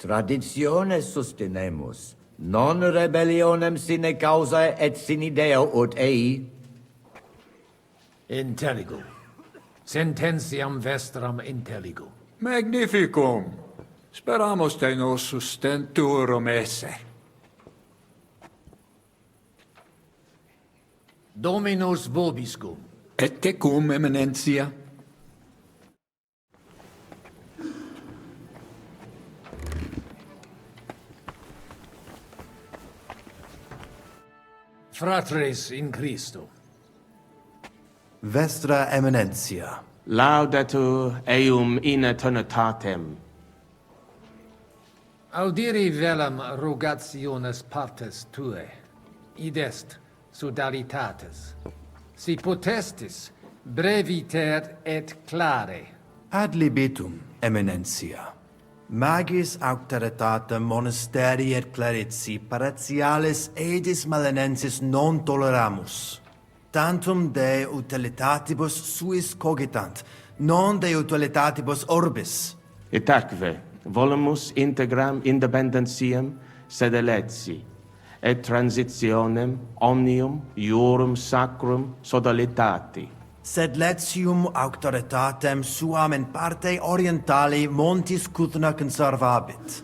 Traditiones sustinemus, non rebellionem sine causa et sine Deo ut ei. Intelligo. Sententiam vestram intelligo. Magnificum. Speramus te nos sustenturum esse. Dominus vobiscum. Et tecum, Eminentia. Fratres in Christo. Vestra Eminencia. Laudetur eum in eternitatem. Audiri velam rogationes partes tue, id est sodalitates. Si potestis, breviter et clare. Ad libitum, Eminencia. Magis auctoritatem monasterii et clerici paratialis edis malenensis non toleramus. Tantum de utilitatibus suis cogitant, non de utilitatibus orbis. Itaque, volumus integram independentiam sed eletsi, et transitionem omnium iurum sacrum sodalitati. Sed letium auctoritatem suam in parte orientali montis Cutna conservabit.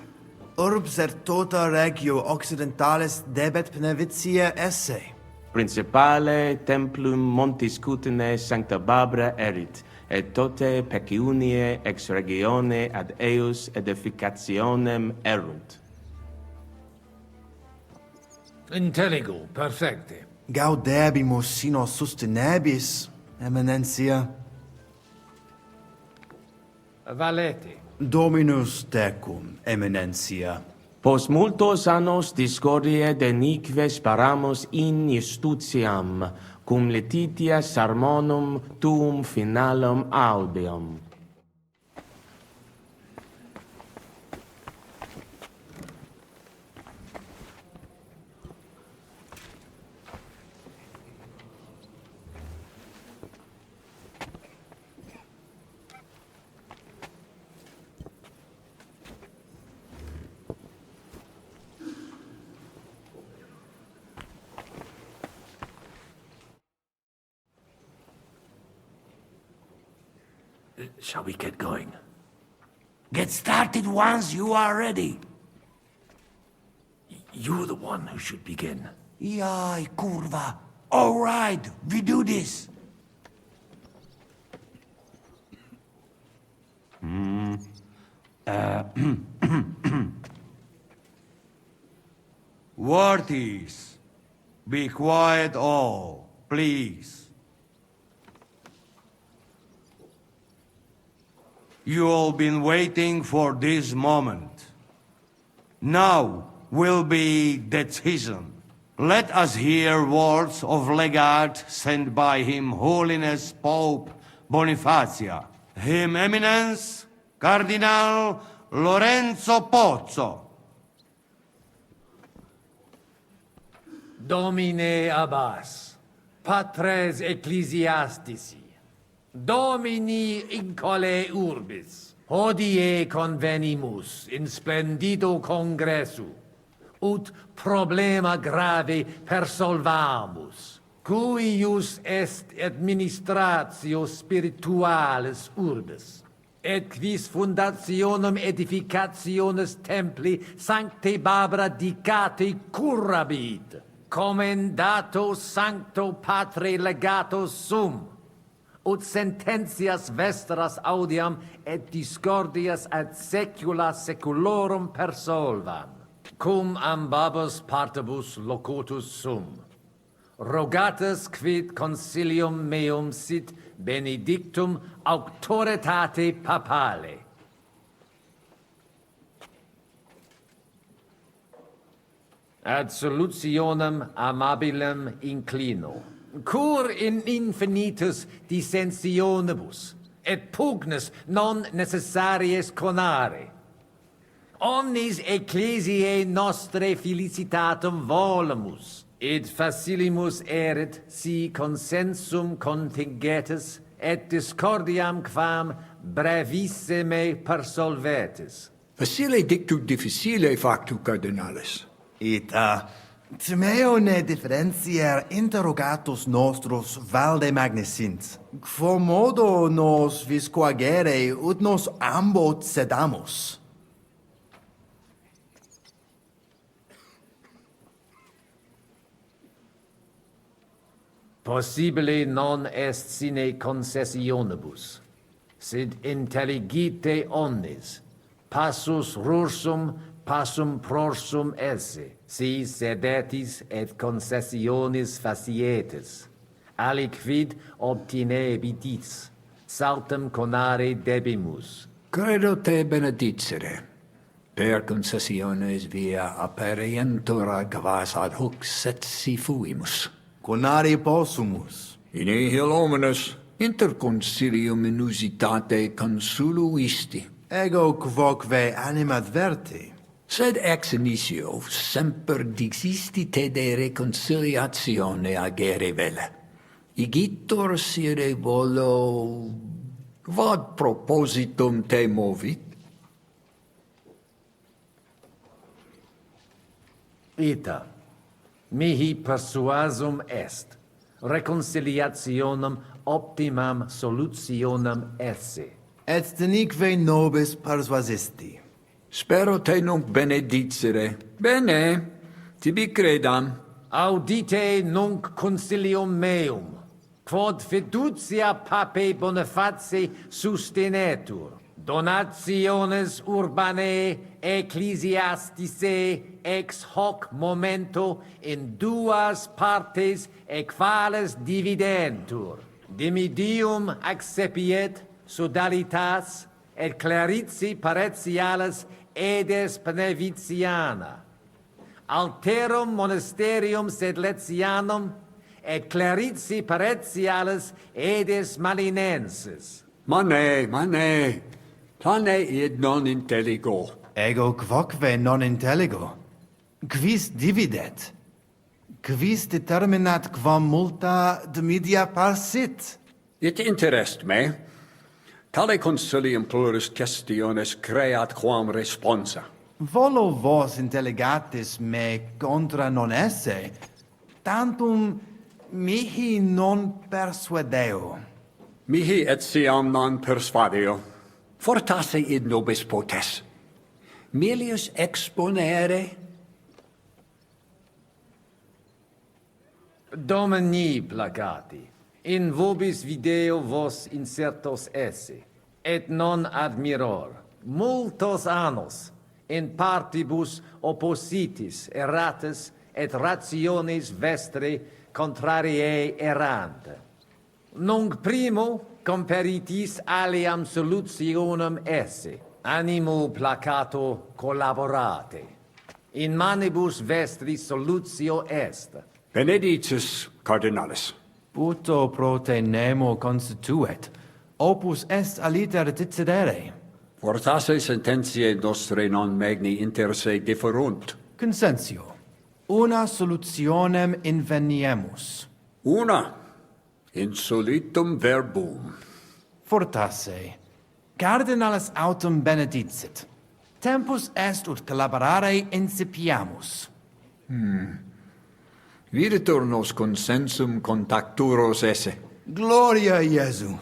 Urbs et tota regio occidentalis debet benevitia esse. Principale templum montis Cutinae sancta Barbara erit, et tote pecuniae ex regione ad eius edificationem erunt. Intelligo, perfecte. Gaudebimus sino sustenebis, Eminencia. Valete. Dominus tecum, Eminencia. Post multos annos discordie deniques paramus in justitiam, cum lititia sermonum tuum finalum audium. Shall we get going? Get started once you are ready. You're the one who should begin. Yai, kurva. All right, we do this. Worthies, be quiet all, please. You all been waiting for this moment. Now will be decision. Let us hear words of legate sent by Him Holiness Pope Bonifacia, Him Eminence Cardinal Lorenzo Pozzo. Domine Abbas, patres ecclesiastici, Domini incole urbis, hodie convenimus in splendido congressu, ut problema grave persolvamus, cuius est administratio spiritualis urbis, et quis fundationem edificationes templi sancte Barbara dicate currabit, commendato sancto patre legato sum, ut sententias vestras audiam et discordias ad secula seculorum persolvam, cum ambabus partibus locutus sum. Rogatus quid consilium meum sit benedictum auctoritate papale. Ad solutionem amabilem inclino. Cur in infinitus dissensionibus, et pugnes non necessaries conare. Omnis ecclesiae nostre felicitatum volumus, id facilimus erit si consensum contingetis, et discordiam quam brevissime persolvetis. Facile dictu difficile factu, cardinalis. Ita, timeo ne differentiar interrogatus nostros valde magnesint. Quo modo nos viscoagere ut nos ambot sedamus? Possibile non est sine concessionibus, sed intelligite omnes, passus rursum passum prorsum esse, si sedetis et concessionis facietis, aliquid obtinebitis, saltem conare debimus. Credo te benedicere. Per concessiones via aperientura quas ad hoc setsi fuimus. Conare possumus. In nihil hominis inter concilium inusitate consuluisti. Ego quoque animadverte. Sed ex initio semper dixisti te de reconciliatione agere vele. Igitur sire volo... Vad propositum te movit? Ita, mihi persuasum est, reconciliationem optimam solutionem esse. Et denique nobis persuasisti. Spero te nunc benedicere. Bene, tibi credam. Audite nunc concilium meum, quod fiducia pape boniface sustenetur, donationes urbanae ecclesiasticae ex hoc momento in duas partes equales dividentur, dimidium accepiet sodalitas et clarici paretialis edes Benevitiana, alterum monasterium sed Letianum et clarici paretialis edes Malinensis. Mane, tane id non intelligo. Ego quoque non intelligo. Quis dividet? Quis determinat quam multa dimidia parsit? It interest me. Tale concilium plurus questiones creat quam responsa. Volo vos intelligatis me contra non esse, tantum mihi non persuadeo. Mihi etiam non persuadio. Fortasse id nobis potes. Melius exponere? Domini placati, in vobis video vos insertos esse, et non admiror, multos annos, in partibus oppositis erratis et rationes vestre contrariae errant. Nunc primo comperitis aliam solutionem esse, animo placato collaborate. In manibus vestri solutio est. Benedictus cardinalis. Puto pro te nemo constituet, opus est aliter dicedere. Fortasse sententiae nostre non magni inter se differunt. Consentio. Una solutionem inveniemus. Una. Insolitum verbum. Fortasse. Cardinalis autem benedicit. Tempus est ut collaborare incipiamus. Videtur nos consensum contacturos esse. Gloria Iesu.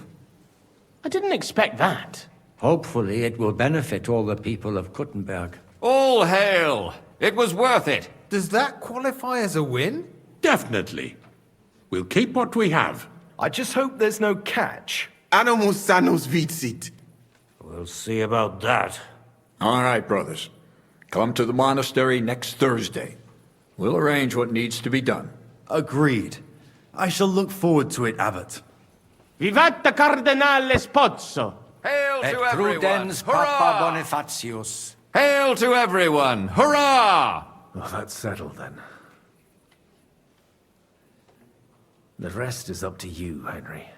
I didn't expect that. Hopefully it will benefit all the people of Kuttenberg. All hail! It was worth it. Does that qualify as a win? Definitely. We'll keep what we have. I just hope there's no catch. Animus sanus vicit. We'll see about that. All right, brothers. Come to the monastery next Thursday. We'll arrange what needs to be done. Agreed. I shall look forward to it, Abbot. Vivat Cardinale Spozzo! Hail Et to everyone! prudens Hurrah! Papa Bonifatius. Hail to everyone! Hurrah! Well, that's settled then. The rest is up to you, Henry.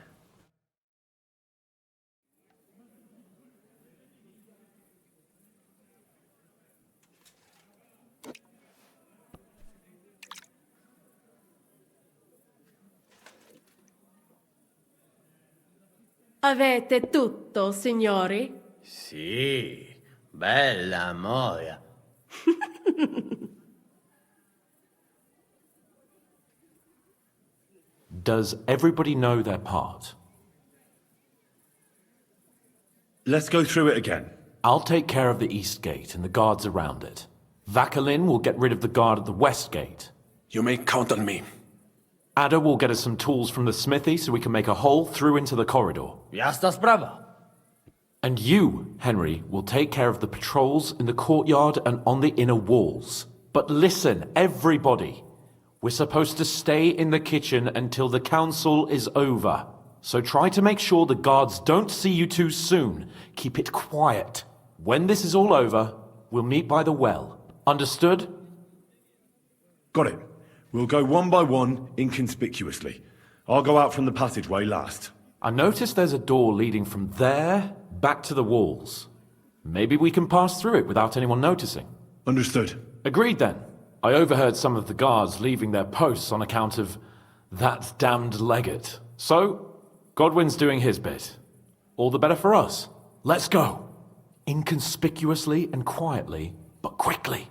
Avete tutto, signori? Sì, bella moia. Does everybody know their part? Let's go through it again. I'll take care of the east gate and the guards around it. Vakalin will get rid of the guard at the west gate. You may count on me. Ada will get us some tools from the smithy so we can make a hole through into the corridor. Jasna sprawa. And you, Henry, will take care of the patrols in the courtyard and on the inner walls. But listen, everybody. We're supposed to stay in the kitchen until the council is over. So try to make sure the guards don't see you too soon. Keep it quiet. When this is all over, we'll meet by the well. Understood? Got it. We'll go one by one, inconspicuously. I'll go out from the passageway last. I noticed there's a door leading from there back to the walls. Maybe we can pass through it without anyone noticing. Understood. Agreed then. I overheard some of the guards leaving their posts on account of that damned legate. So, Godwin's doing his bit. All the better for us. Let's go. Inconspicuously and quietly, but quickly.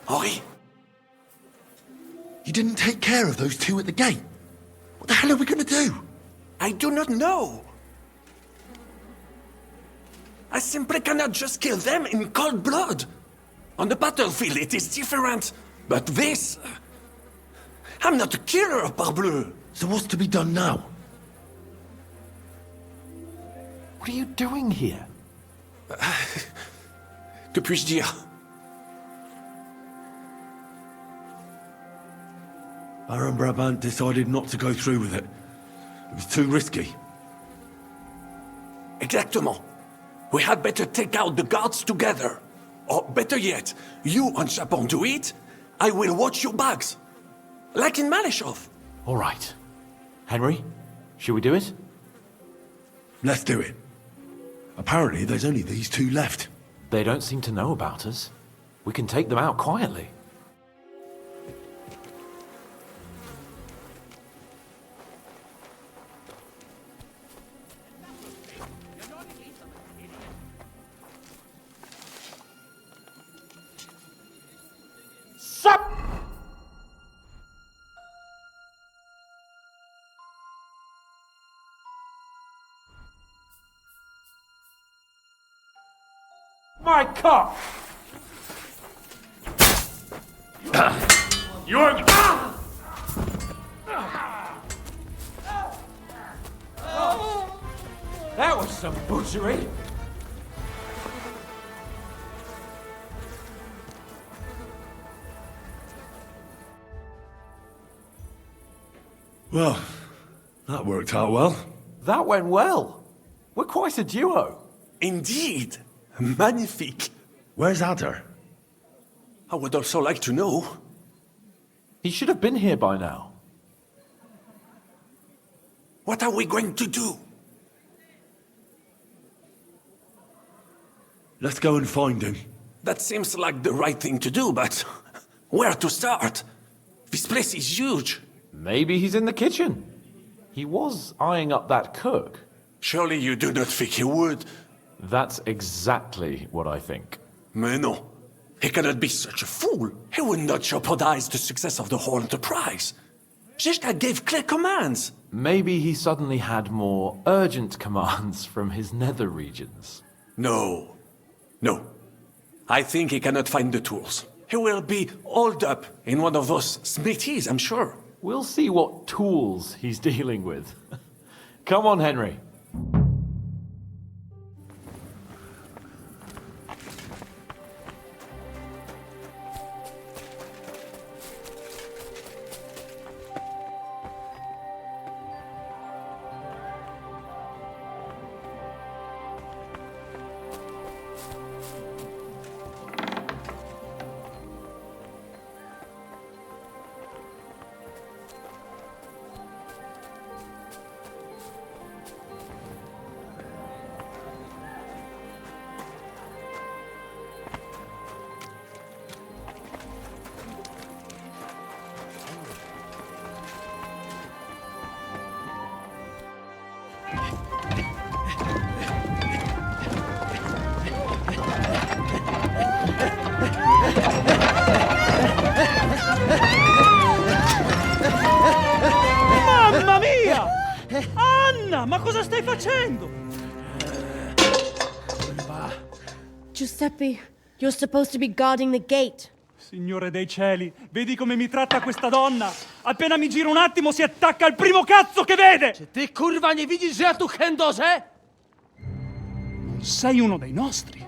Oi! You didn't take care of those two at the gate. What the hell are we going to do? I do not know. I simply cannot just kill them in cold blood. On the battlefield it is different, but this... I'm not a killer, parbleu. So what's to be done now? What are you doing here? Que puis-je dire? Baron Brabant decided not to go through with it. It was too risky. Exactement. We had better take out the guards together. Or better yet, you and Chapon do it, I will watch your bags. Like in Malishov. All right. Henry, should we do it? Let's do it. Apparently there's only these two left. They don't seem to know about us. We can take them out quietly. My cock! You're... That was some butchery. Well, that worked out well. That went well. We're quite a duo. Indeed. Magnifique. Where's Adder? I would also like to know. He should have been here by now. What are we going to do? Let's go and find him. That seems like the right thing to do, but where to start? This place is huge. Maybe he's in the kitchen. He was eyeing up that cook. Surely you do not think he would? That's exactly what I think. Mais non. He cannot be such a fool. He would not jeopardize the success of the whole enterprise. Zizka gave clear commands. Maybe he suddenly had more urgent commands from his nether regions. No. No. I think he cannot find the tools. He will be holed up in one of those smithies, I'm sure. We'll see what tools he's dealing with. Come on, Henry. Mamma mia! Anna, ma cosa stai facendo? Giuseppe, you're supposed to be guarding the gate. Signore dei cieli, vedi come mi tratta questa donna? Appena mi giro un attimo si attacca al primo cazzo che vede! Czy ty kurwa nie widzisz, że ja tu chędożę? Non sei uno dei nostri.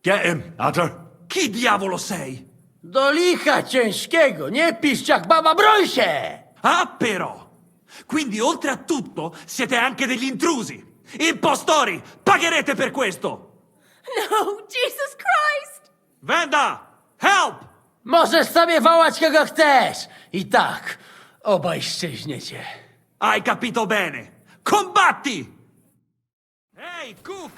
Get him, Adder. Chi diavolo sei? Do licha ciężkiego, nie piszcz jak baba, broń się! Ah, però! Quindi, oltre a tutto, siete anche degli intrusi! Impostori! Pagherete per questo! No, Jesus Christ! Venda! Help! Możesz sobie wołać kogo chcesz! I tak, obaj szczęśniecie. Hai capito bene! Combatti! Ehi, Cook!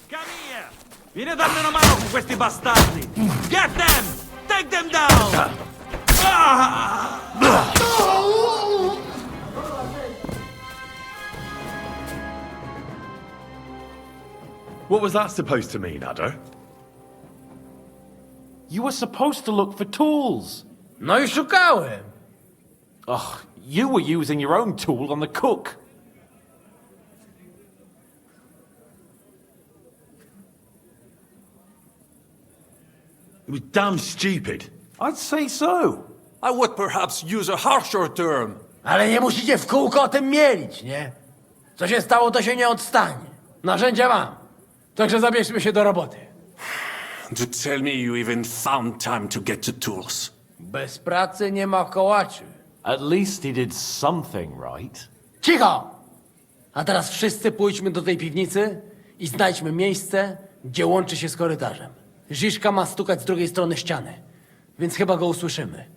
Come here! Vieni a darmi una mano con questi bastardi! Get them! Take them down! What was that supposed to mean, Adder? You were supposed to look for tools. No i szukałem. Ugh, you were using your own tool on the cook. It was damn stupid. I'd say so. I would perhaps use a harsher term. Ale nie musicie w kółko o tym mielić, nie? Co się stało, to się nie odstanie. Narzędzia mam. Także zabierzmy się do roboty. To tell me you even found time to get the tools. Bez pracy nie ma kołaczy. At least he did something right. Cicho! A teraz wszyscy pójdźmy do tej piwnicy i znajdźmy miejsce, gdzie łączy się z korytarzem. Ziszka ma stukać z drugiej strony ściany, więc chyba go usłyszymy.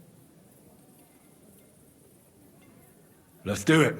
Let's do it.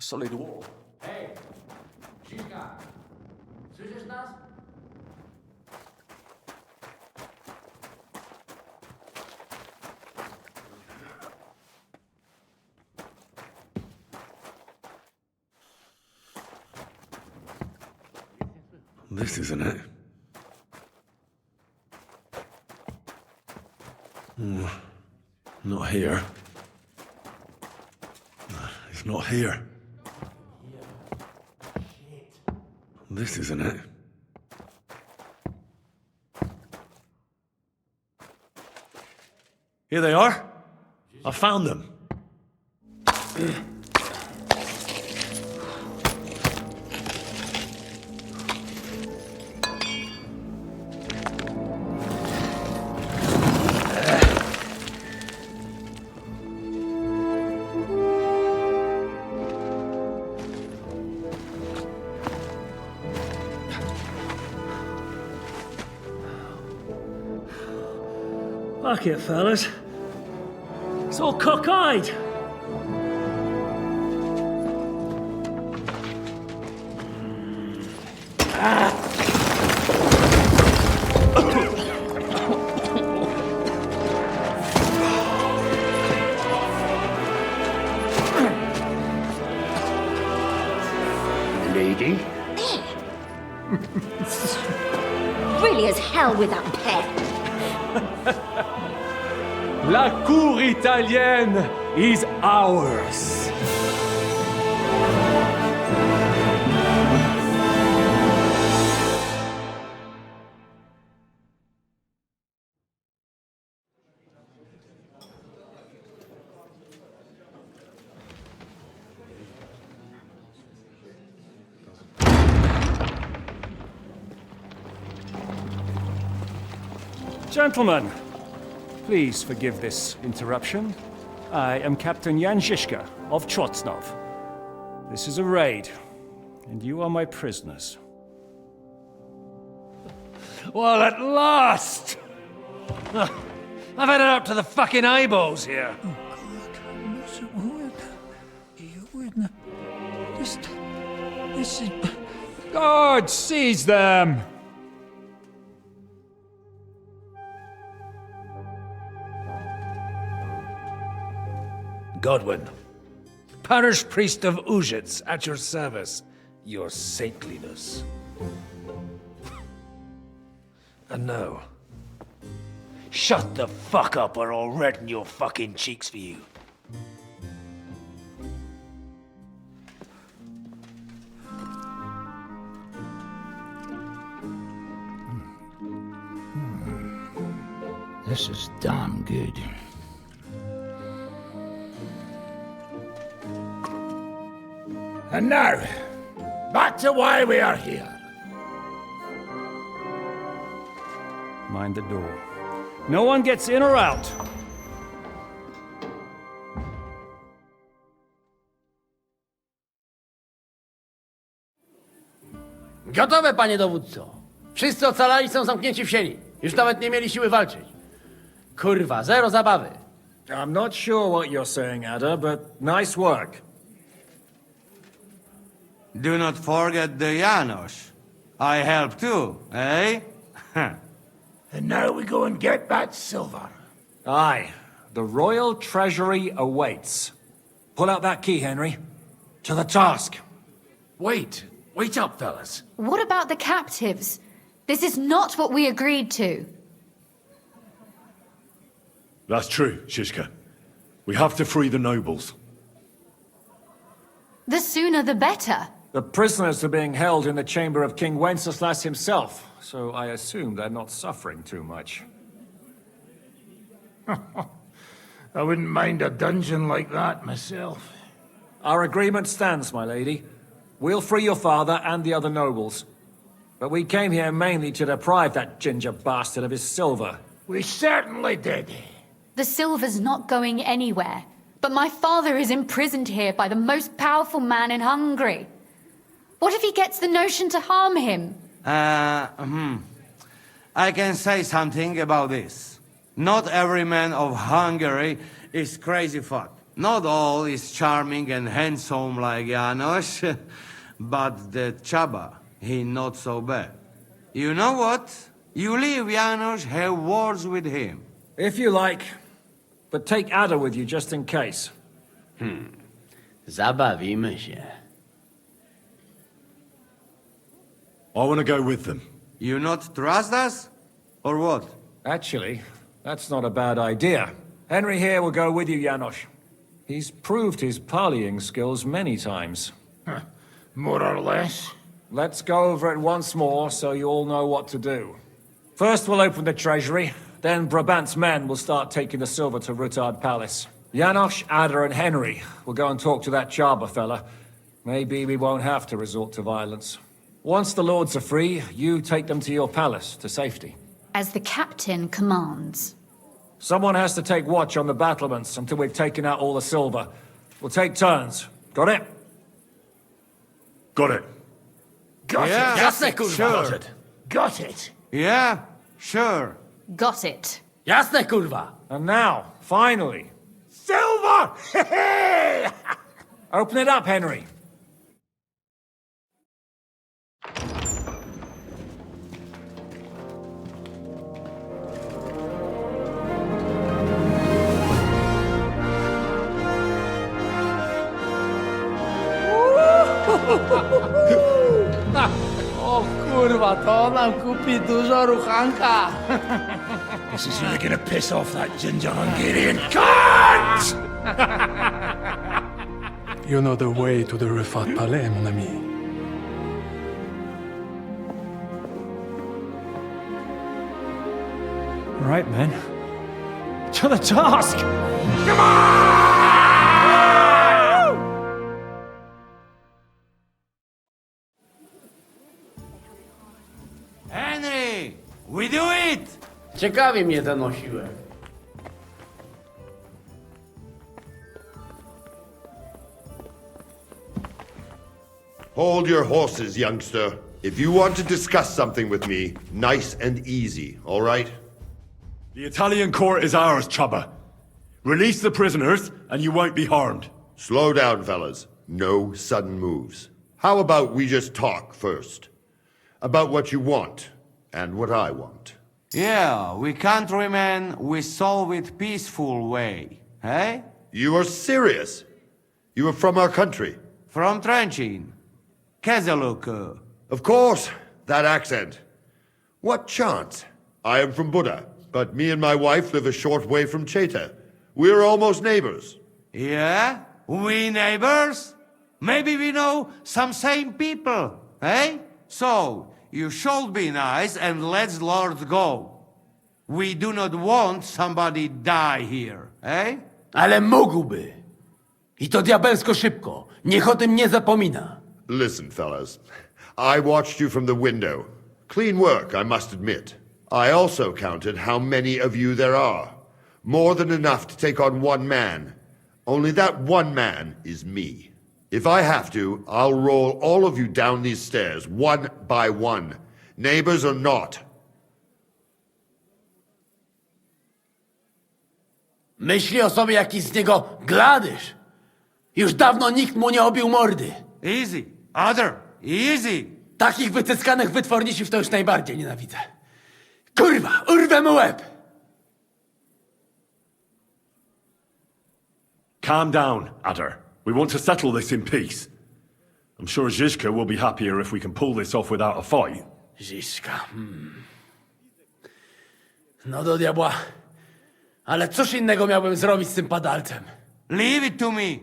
solid wall. Hej! Zizka! Słyszysz nas? This isn't it. Not here. It's not here. This isn't it. Here they are. I found them. Fuck it, fellas. It's all cockeyed. Lady? Really as hell with that pet. La cour italienne is ours. Gentlemen, please forgive this interruption. I am Captain Jan Zizka of Trotsnov. This is a raid, and you are my prisoners. Well, at last! I've had it up to the fucking eyeballs here. This is... God, seize them! Godwin, parish priest of Uzhitz, at your service, your saintliness. And now, shut the fuck up or I'll redden your fucking cheeks for you. This is damn good. And now, back to why we are here. Mind the door. No one gets in or out. Gotowe, panie dowódco. Wszyscy ocalali są zamknięci w sieni. Już nawet nie mieli siły walczyć. Kurwa, zero zabawy. I'm not sure what you're saying, Ada, but nice work. Do not forget the Janos. I help too, eh? And now we go and get that silver. Aye, the royal treasury awaits. Pull out that key, Henry. To the task. Wait up, fellas. What about the captives? This is not what we agreed to. That's true, Shishka. We have to free the nobles. The sooner the better. The prisoners are being held in the chamber of King Wenceslas himself, so I assume they're not suffering too much. I wouldn't mind a dungeon like that myself. Our agreement stands, my lady. We'll free your father and the other nobles. But we came here mainly to deprive that ginger bastard of his silver. We certainly did. The silver's not going anywhere. But my father is imprisoned here by the most powerful man in Hungary. What if he gets the notion to harm him? I can say something about this. Not every man of Hungary is crazy fuck. Not all is charming and handsome like Janos, but the Chaba, he not so bad. You know what? You leave Janos, have words with him. If you like. But take Ada with you just in case. Zabawimy się. I want to go with them. You not trust us? Or what? Actually, that's not a bad idea. Henry here will go with you, Janos. He's proved his parleying skills many times. More or less. Let's go over it once more so you all know what to do. First we'll open the treasury, then Brabant's men will start taking the silver to Rutard Palace. Janos, Ada and Henry will go and talk to that Chaba fella. Maybe we won't have to resort to violence. Once the lords are free, you take them to your palace, to safety. As the captain commands. Someone has to take watch on the battlements until we've taken out all the silver. We'll take turns. Got it? Got it. Got Yeah, it. Jasne, kurwa. sure. Got it. Yeah, sure. Got it. Jasne, kurwa. And now, finally, Silver! open it up, Henry. O kurwa, to nam kupi dużo ruchanka. This is really gonna piss off that ginger Hungarian cunt! You know the way to the Rufat Palais, mon ami. Right, men. To the task! Come on! Henry, we do it! Ciekawi mnie ten osiłek. Hold your horses, youngster. If you want to discuss something with me, nice and easy, all right? The Italian court is ours, Chubba. Release the prisoners, and you won't be harmed. Slow down, fellas. No sudden moves. How about we just talk first? About what you want, and what I want. Yeah, we countrymen, we solve it peaceful way, eh? You are serious? You are from our country? From Trenchin. Kezeluk. Of course, that accent. What chance? I am from Buddha, but me and my wife live a short way from Cheta. We're almost neighbors. Yeah? We neighbors? Maybe we know some same people, eh? So, you should be nice and let's Lord go. We do not want somebody die here, eh? Ale mógłby. I to diabelsko szybko. Niech o tym nie zapomina. Listen, fellas. I watched you from the window. Clean work, I must admit. I also counted how many of you there are. More than enough to take on one man. Only that one man is me. If I have to, I'll roll all of you down these stairs, one by one. Neighbors or not. Myśli o sobie jakiś z niego gladysz. Już dawno nikt mu nie obił mordy. Easy. Other. Easy. Takich wycyskanych wytworników to już najbardziej nienawidzę. Kurwa, urwę mu łeb! Calm down, Adder. We want to settle this in peace. I'm sure Zizka will be happier if we can pull this off without a fight. Ziszka, No do diabła. Ale cóż innego miałbym zrobić z tym padalcem? Leave it to me.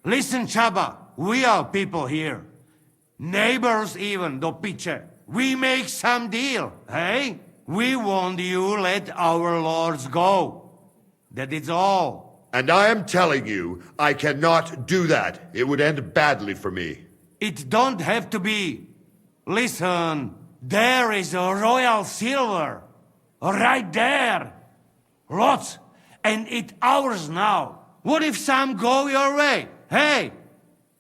Listen, Chaba. We are people here. Neighbors even, do picze. We make some deal, hey? We want you let our lords go. That is all. And I am telling you, I cannot do that. It would end badly for me. It don't have to be. Listen, there is a royal silver. Right there. Lots. And it's ours now. What if some go your way? Hey,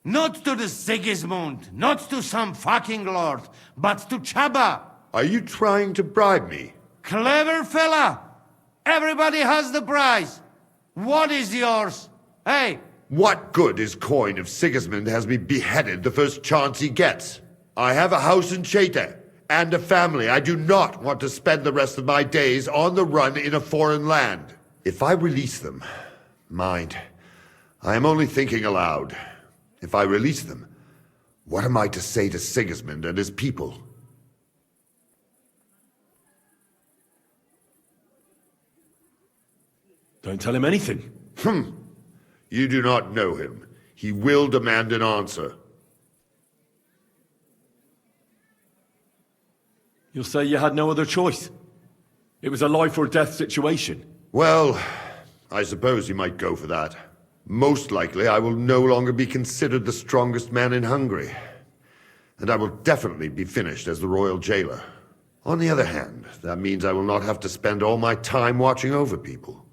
not to the Sigismund, not to some fucking lord, but to Chaba. Are you trying to bribe me? Clever fella. Everybody has the prize. What is yours? Hey! What good is coin if Sigismund has me beheaded the first chance he gets? I have a house in Cheta and a family. I do not want to spend the rest of my days on the run in a foreign land. If I release them, mind, I am only thinking aloud. If I release them, what am I to say to Sigismund and his people? Don't tell him anything. You do not know him. He will demand an answer. You'll say you had no other choice. It was a life or death situation. Well, I suppose you might go for that. Most likely I will no longer be considered the strongest man in Hungary. And I will definitely be finished as the royal jailer. On the other hand, that means I will not have to spend all my time watching over people.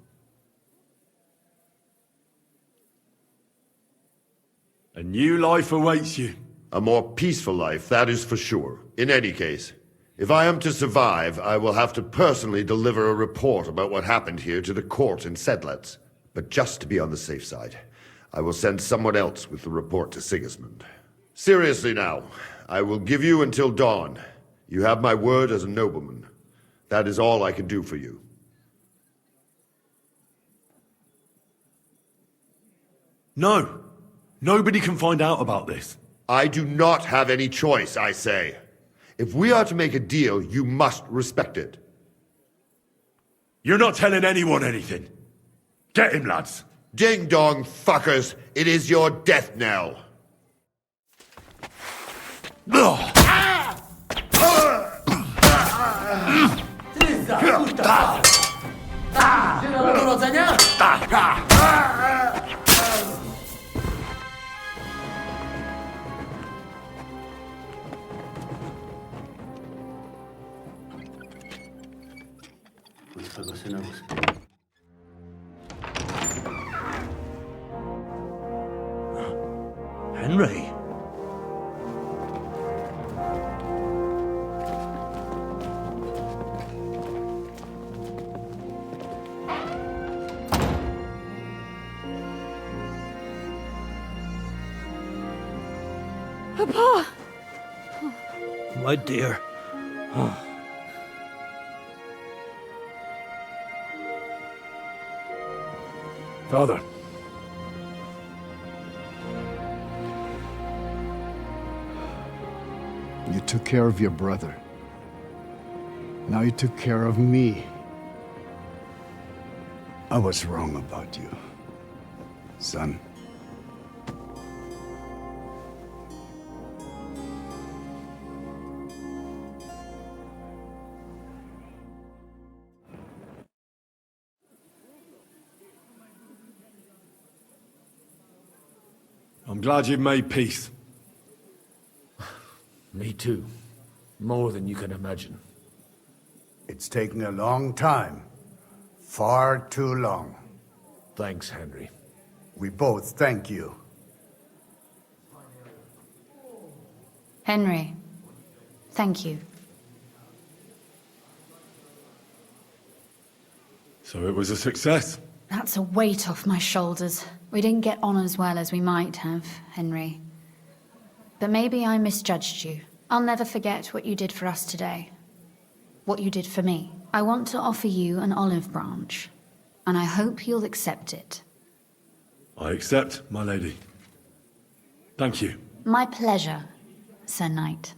A new life awaits you. A more peaceful life, that is for sure. In any case, if I am to survive, I will have to personally deliver a report about what happened here to the court in Sedlec. But just to be on the safe side, I will send someone else with the report to Sigismund. Seriously now, I will give you until dawn. You have my word as a nobleman. That is all I can do for you. No. Nobody can find out about this. I do not have any choice, I say. If we are to make a deal, you must respect it. You're not telling anyone anything. Get him, lads. Ding dong, fuckers. It is your death knell. Ty za puta! Dzień urodzenia? Twego syna Henry? Papa! My dear. Father. You took care of your brother. Now you took care of me. I was wrong about you, son. I'm glad you've made peace. Me too. More than you can imagine. It's taken a long time. Far too long. Thanks, Henry. We both thank you. Henry, thank you. So it was a success. That's a weight off my shoulders. We didn't get on as well as we might have, Henry. But maybe I misjudged you. I'll never forget what you did for us today. What you did for me. I want to offer you an olive branch, and I hope you'll accept it. I accept, my lady. Thank you. My pleasure, Sir Knight.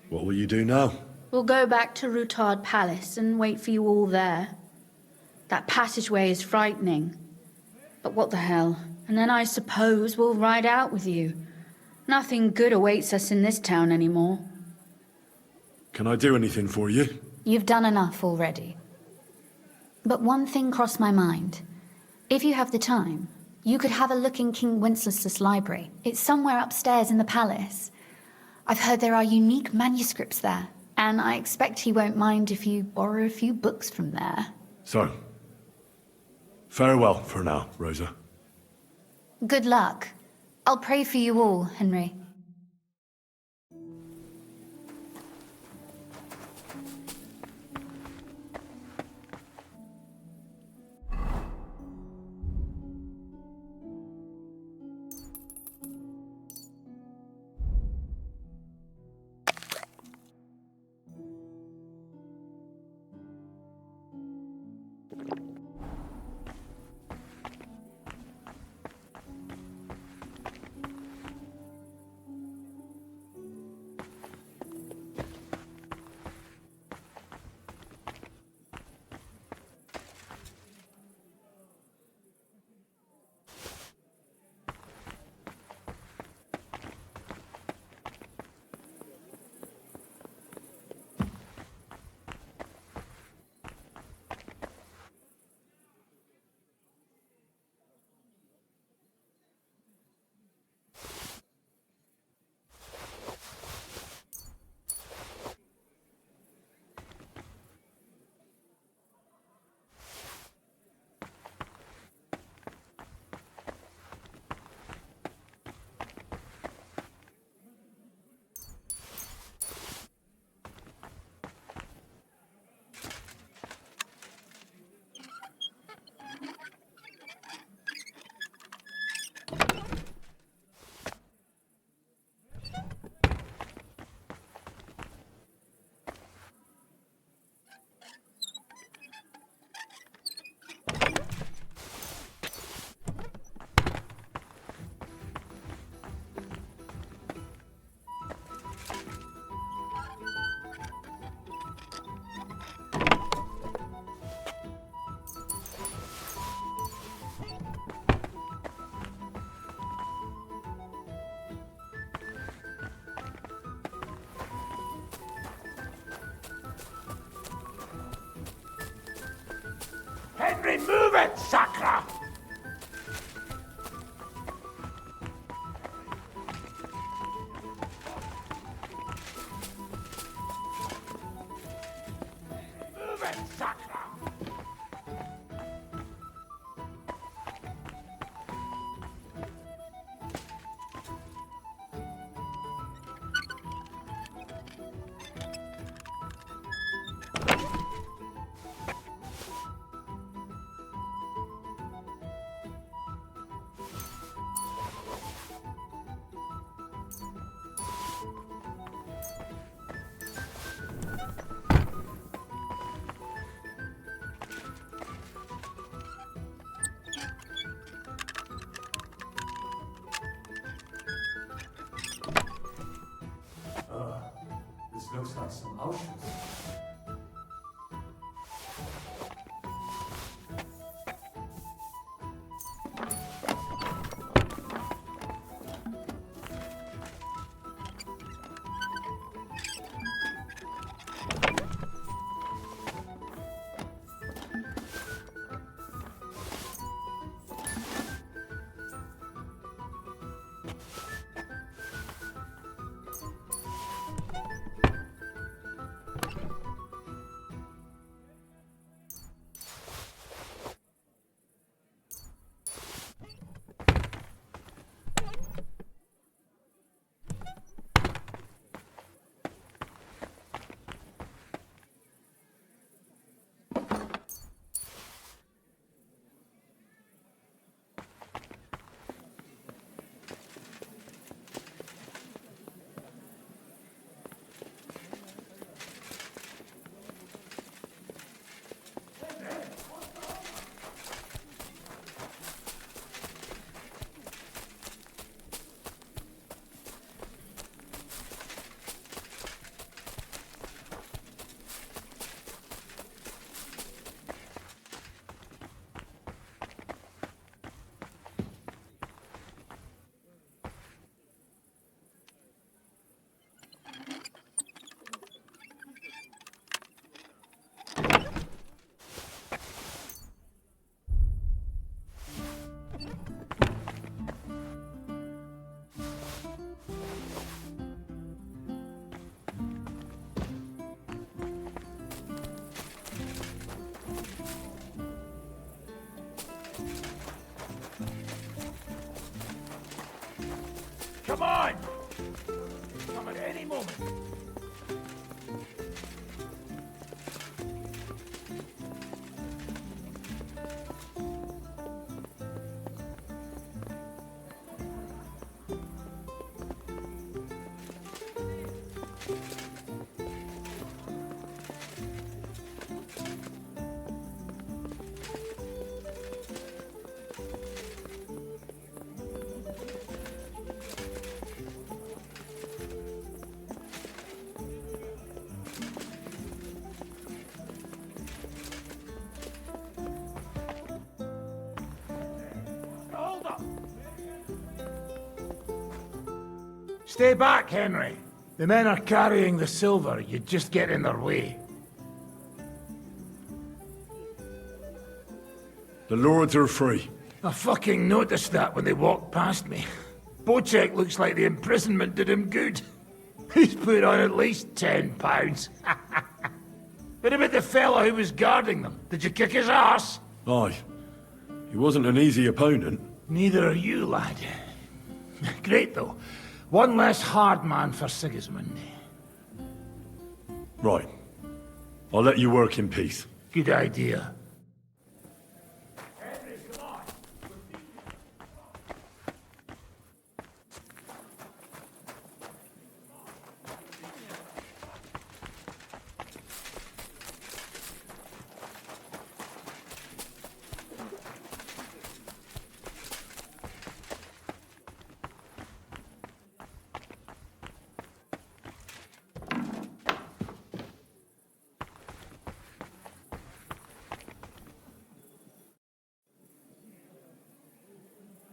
What will you do now? We'll go back to Rutard Palace and wait for you all there. That passageway is frightening. But what the hell? And then I suppose we'll ride out with you. Nothing good awaits us in this town anymore. Can I do anything for you? You've done enough already. But one thing crossed my mind. If you have the time, you could have a look in King Wenceslas' library. It's somewhere upstairs in the palace. I've heard there are unique manuscripts there, and I expect he won't mind if you borrow a few books from there. So, farewell for now, Rosa. Good luck. I'll pray for you all, Henry. Henry, move it, Sacra! Move it, Sacra! Stay back, Henry. The men are carrying the silver. You just get in their way. The lords are free. I fucking noticed that when they walked past me. Bocek looks like the imprisonment did him good. He's put on at least £10. What about the fellow who was guarding them? Did you kick his ass? Aye. He wasn't an easy opponent. Neither are you, lad. Great, though. One less hard man for Sigismund. Right. I'll let you work in peace. Good idea.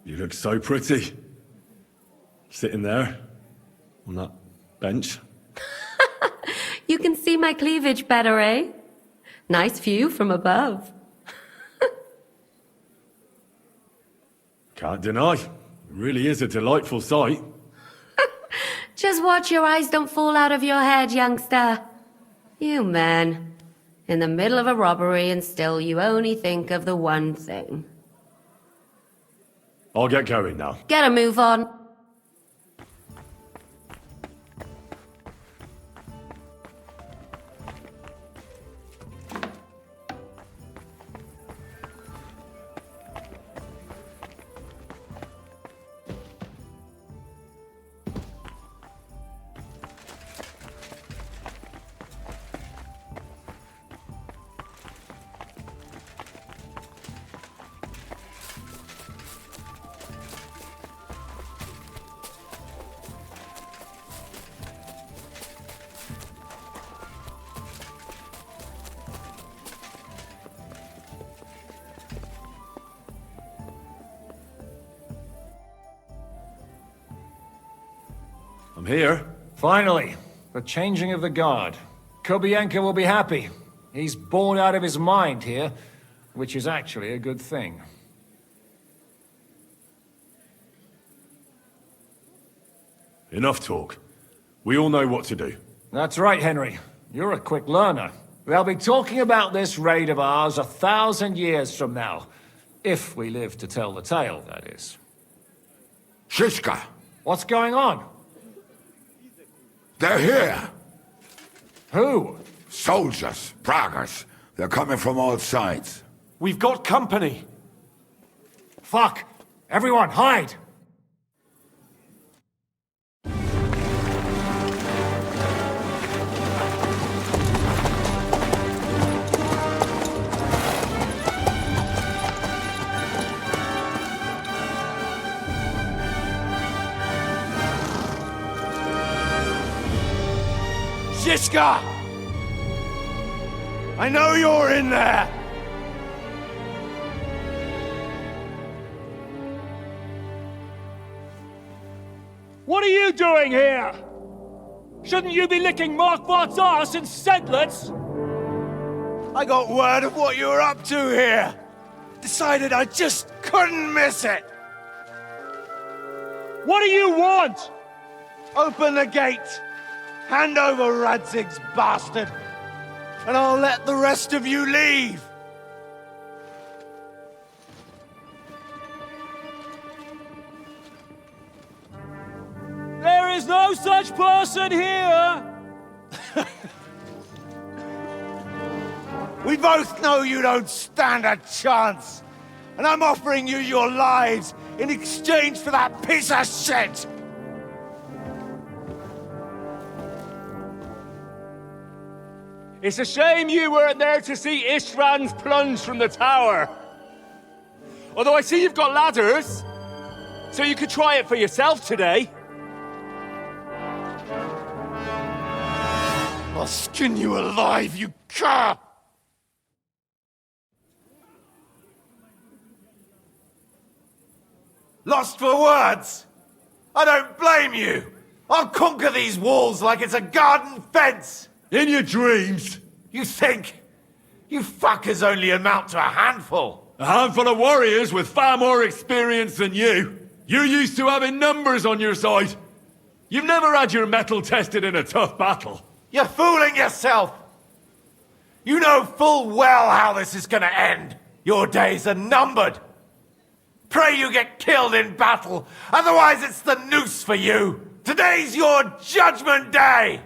You look so pretty. Sitting there, on that bench. You can see my cleavage better, eh? Nice view from above. Can't deny. It really is a delightful sight. Just watch your eyes don't fall out of your head, youngster. You man. In the middle of a robbery and still you only think of the one thing. I'll get going now. Get a move on. I'm here. Finally, the changing of the guard. Kobienka will be happy. He's bored out of his mind here, which is actually a good thing. Enough talk. We all know what to do. That's right, Henry. You're a quick learner. They'll be talking about this raid of ours 1,000 years from now. If we live to tell the tale, that is. Shishka! What's going on? They're here. Who? Soldiers, Pragas. They're coming from all sides. We've got company. Fuck! Everyone, hide! Shishka! I know you're in there! What are you doing here? Shouldn't you be licking Markvart's ass in Sedlitz? I got word of what you were up to here. Decided I just couldn't miss it. What do you want? Open the gate. Hand over Radzig's bastard. And I'll let the rest of you leave. There is no such person here! We both know you don't stand a chance. And I'm offering you your lives in exchange for that piece of shit! It's a shame you weren't there to see Ishrand's plunge from the tower. Although I see you've got ladders, so you could try it for yourself today. I'll skin you alive, you cur! Lost for words? I don't blame you! I'll conquer these walls like it's a garden fence! In your dreams? You think? You fuckers only amount to a handful. A handful of warriors with far more experience than you. You're used to having numbers on your side. You've never had your mettle tested in a tough battle. You're fooling yourself! You know full well how this is gonna end. Your days are numbered. Pray you get killed in battle, otherwise it's the noose for you. Today's your judgment day!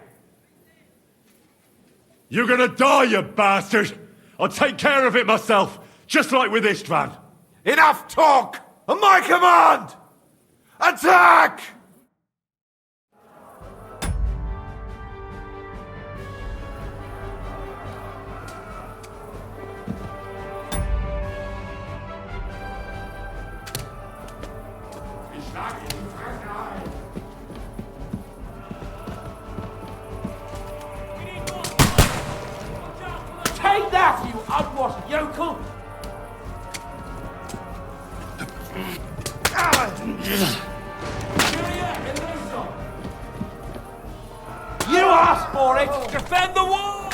You're gonna die, you bastard! I'll take care of it myself, just like with Istvan. Enough talk! On my command! Attack! Take that, you unwashed yokel! You asked for it! Defend the wall!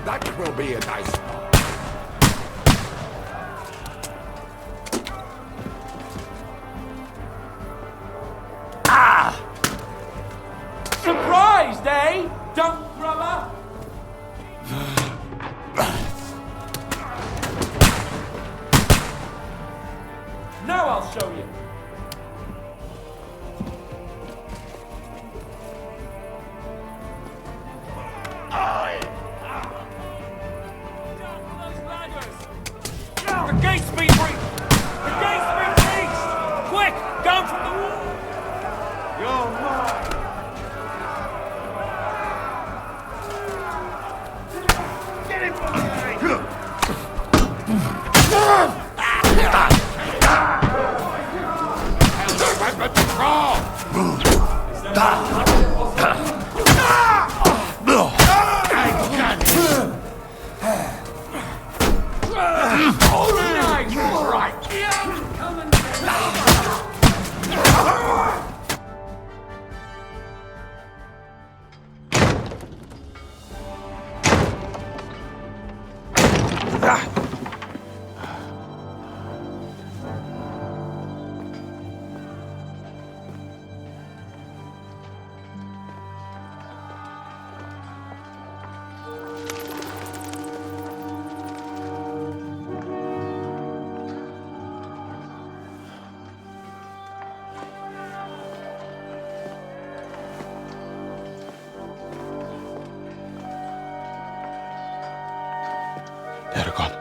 That will be a nice one. Surprised, eh? Dump rubber? Now I'll show you. The gate's been breached! The gate's been breached! Quick! Down from the wall! You're mine! Get him from They're gone.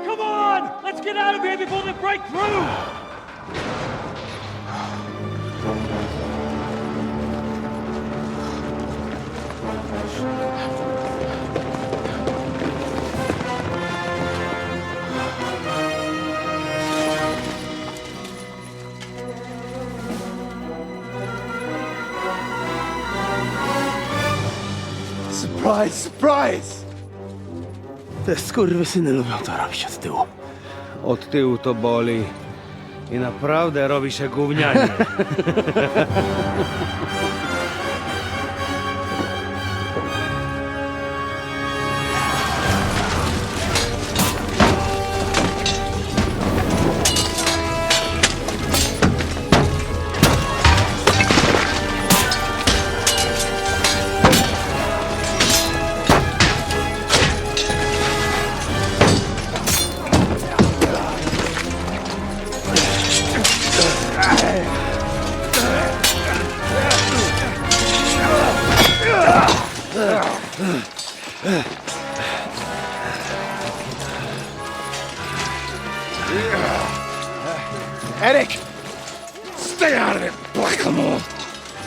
Come on! Let's get out of here before they break through! Surprise, surprise! Te skurwysyny lubią to robić od tyłu. Od tyłu to boli. I naprawdę robi się gównianie. Eric! Stay out of it, Blackamoor!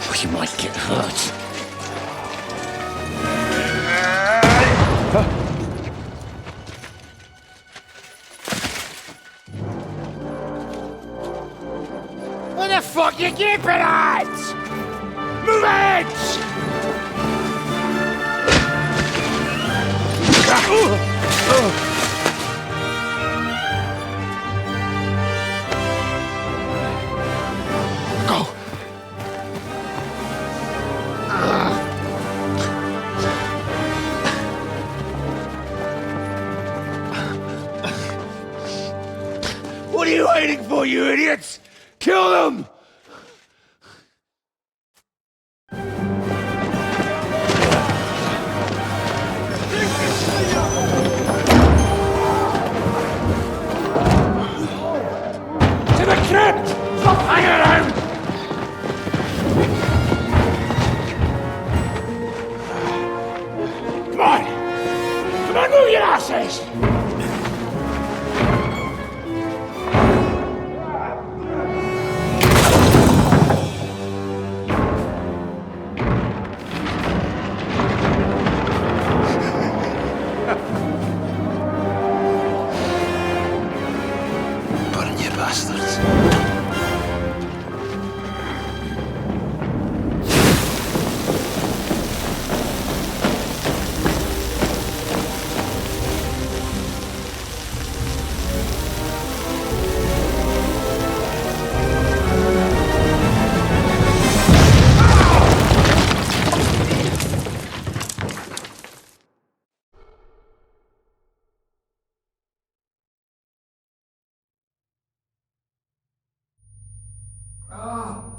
Or you might get hurt. What the fuck you keeping at? Move it! Go! What are you waiting for, you idiots? Kill them! To the crypt! Stop hanging around! Come on! Come on, move your asses! Burn you bastards. Ah!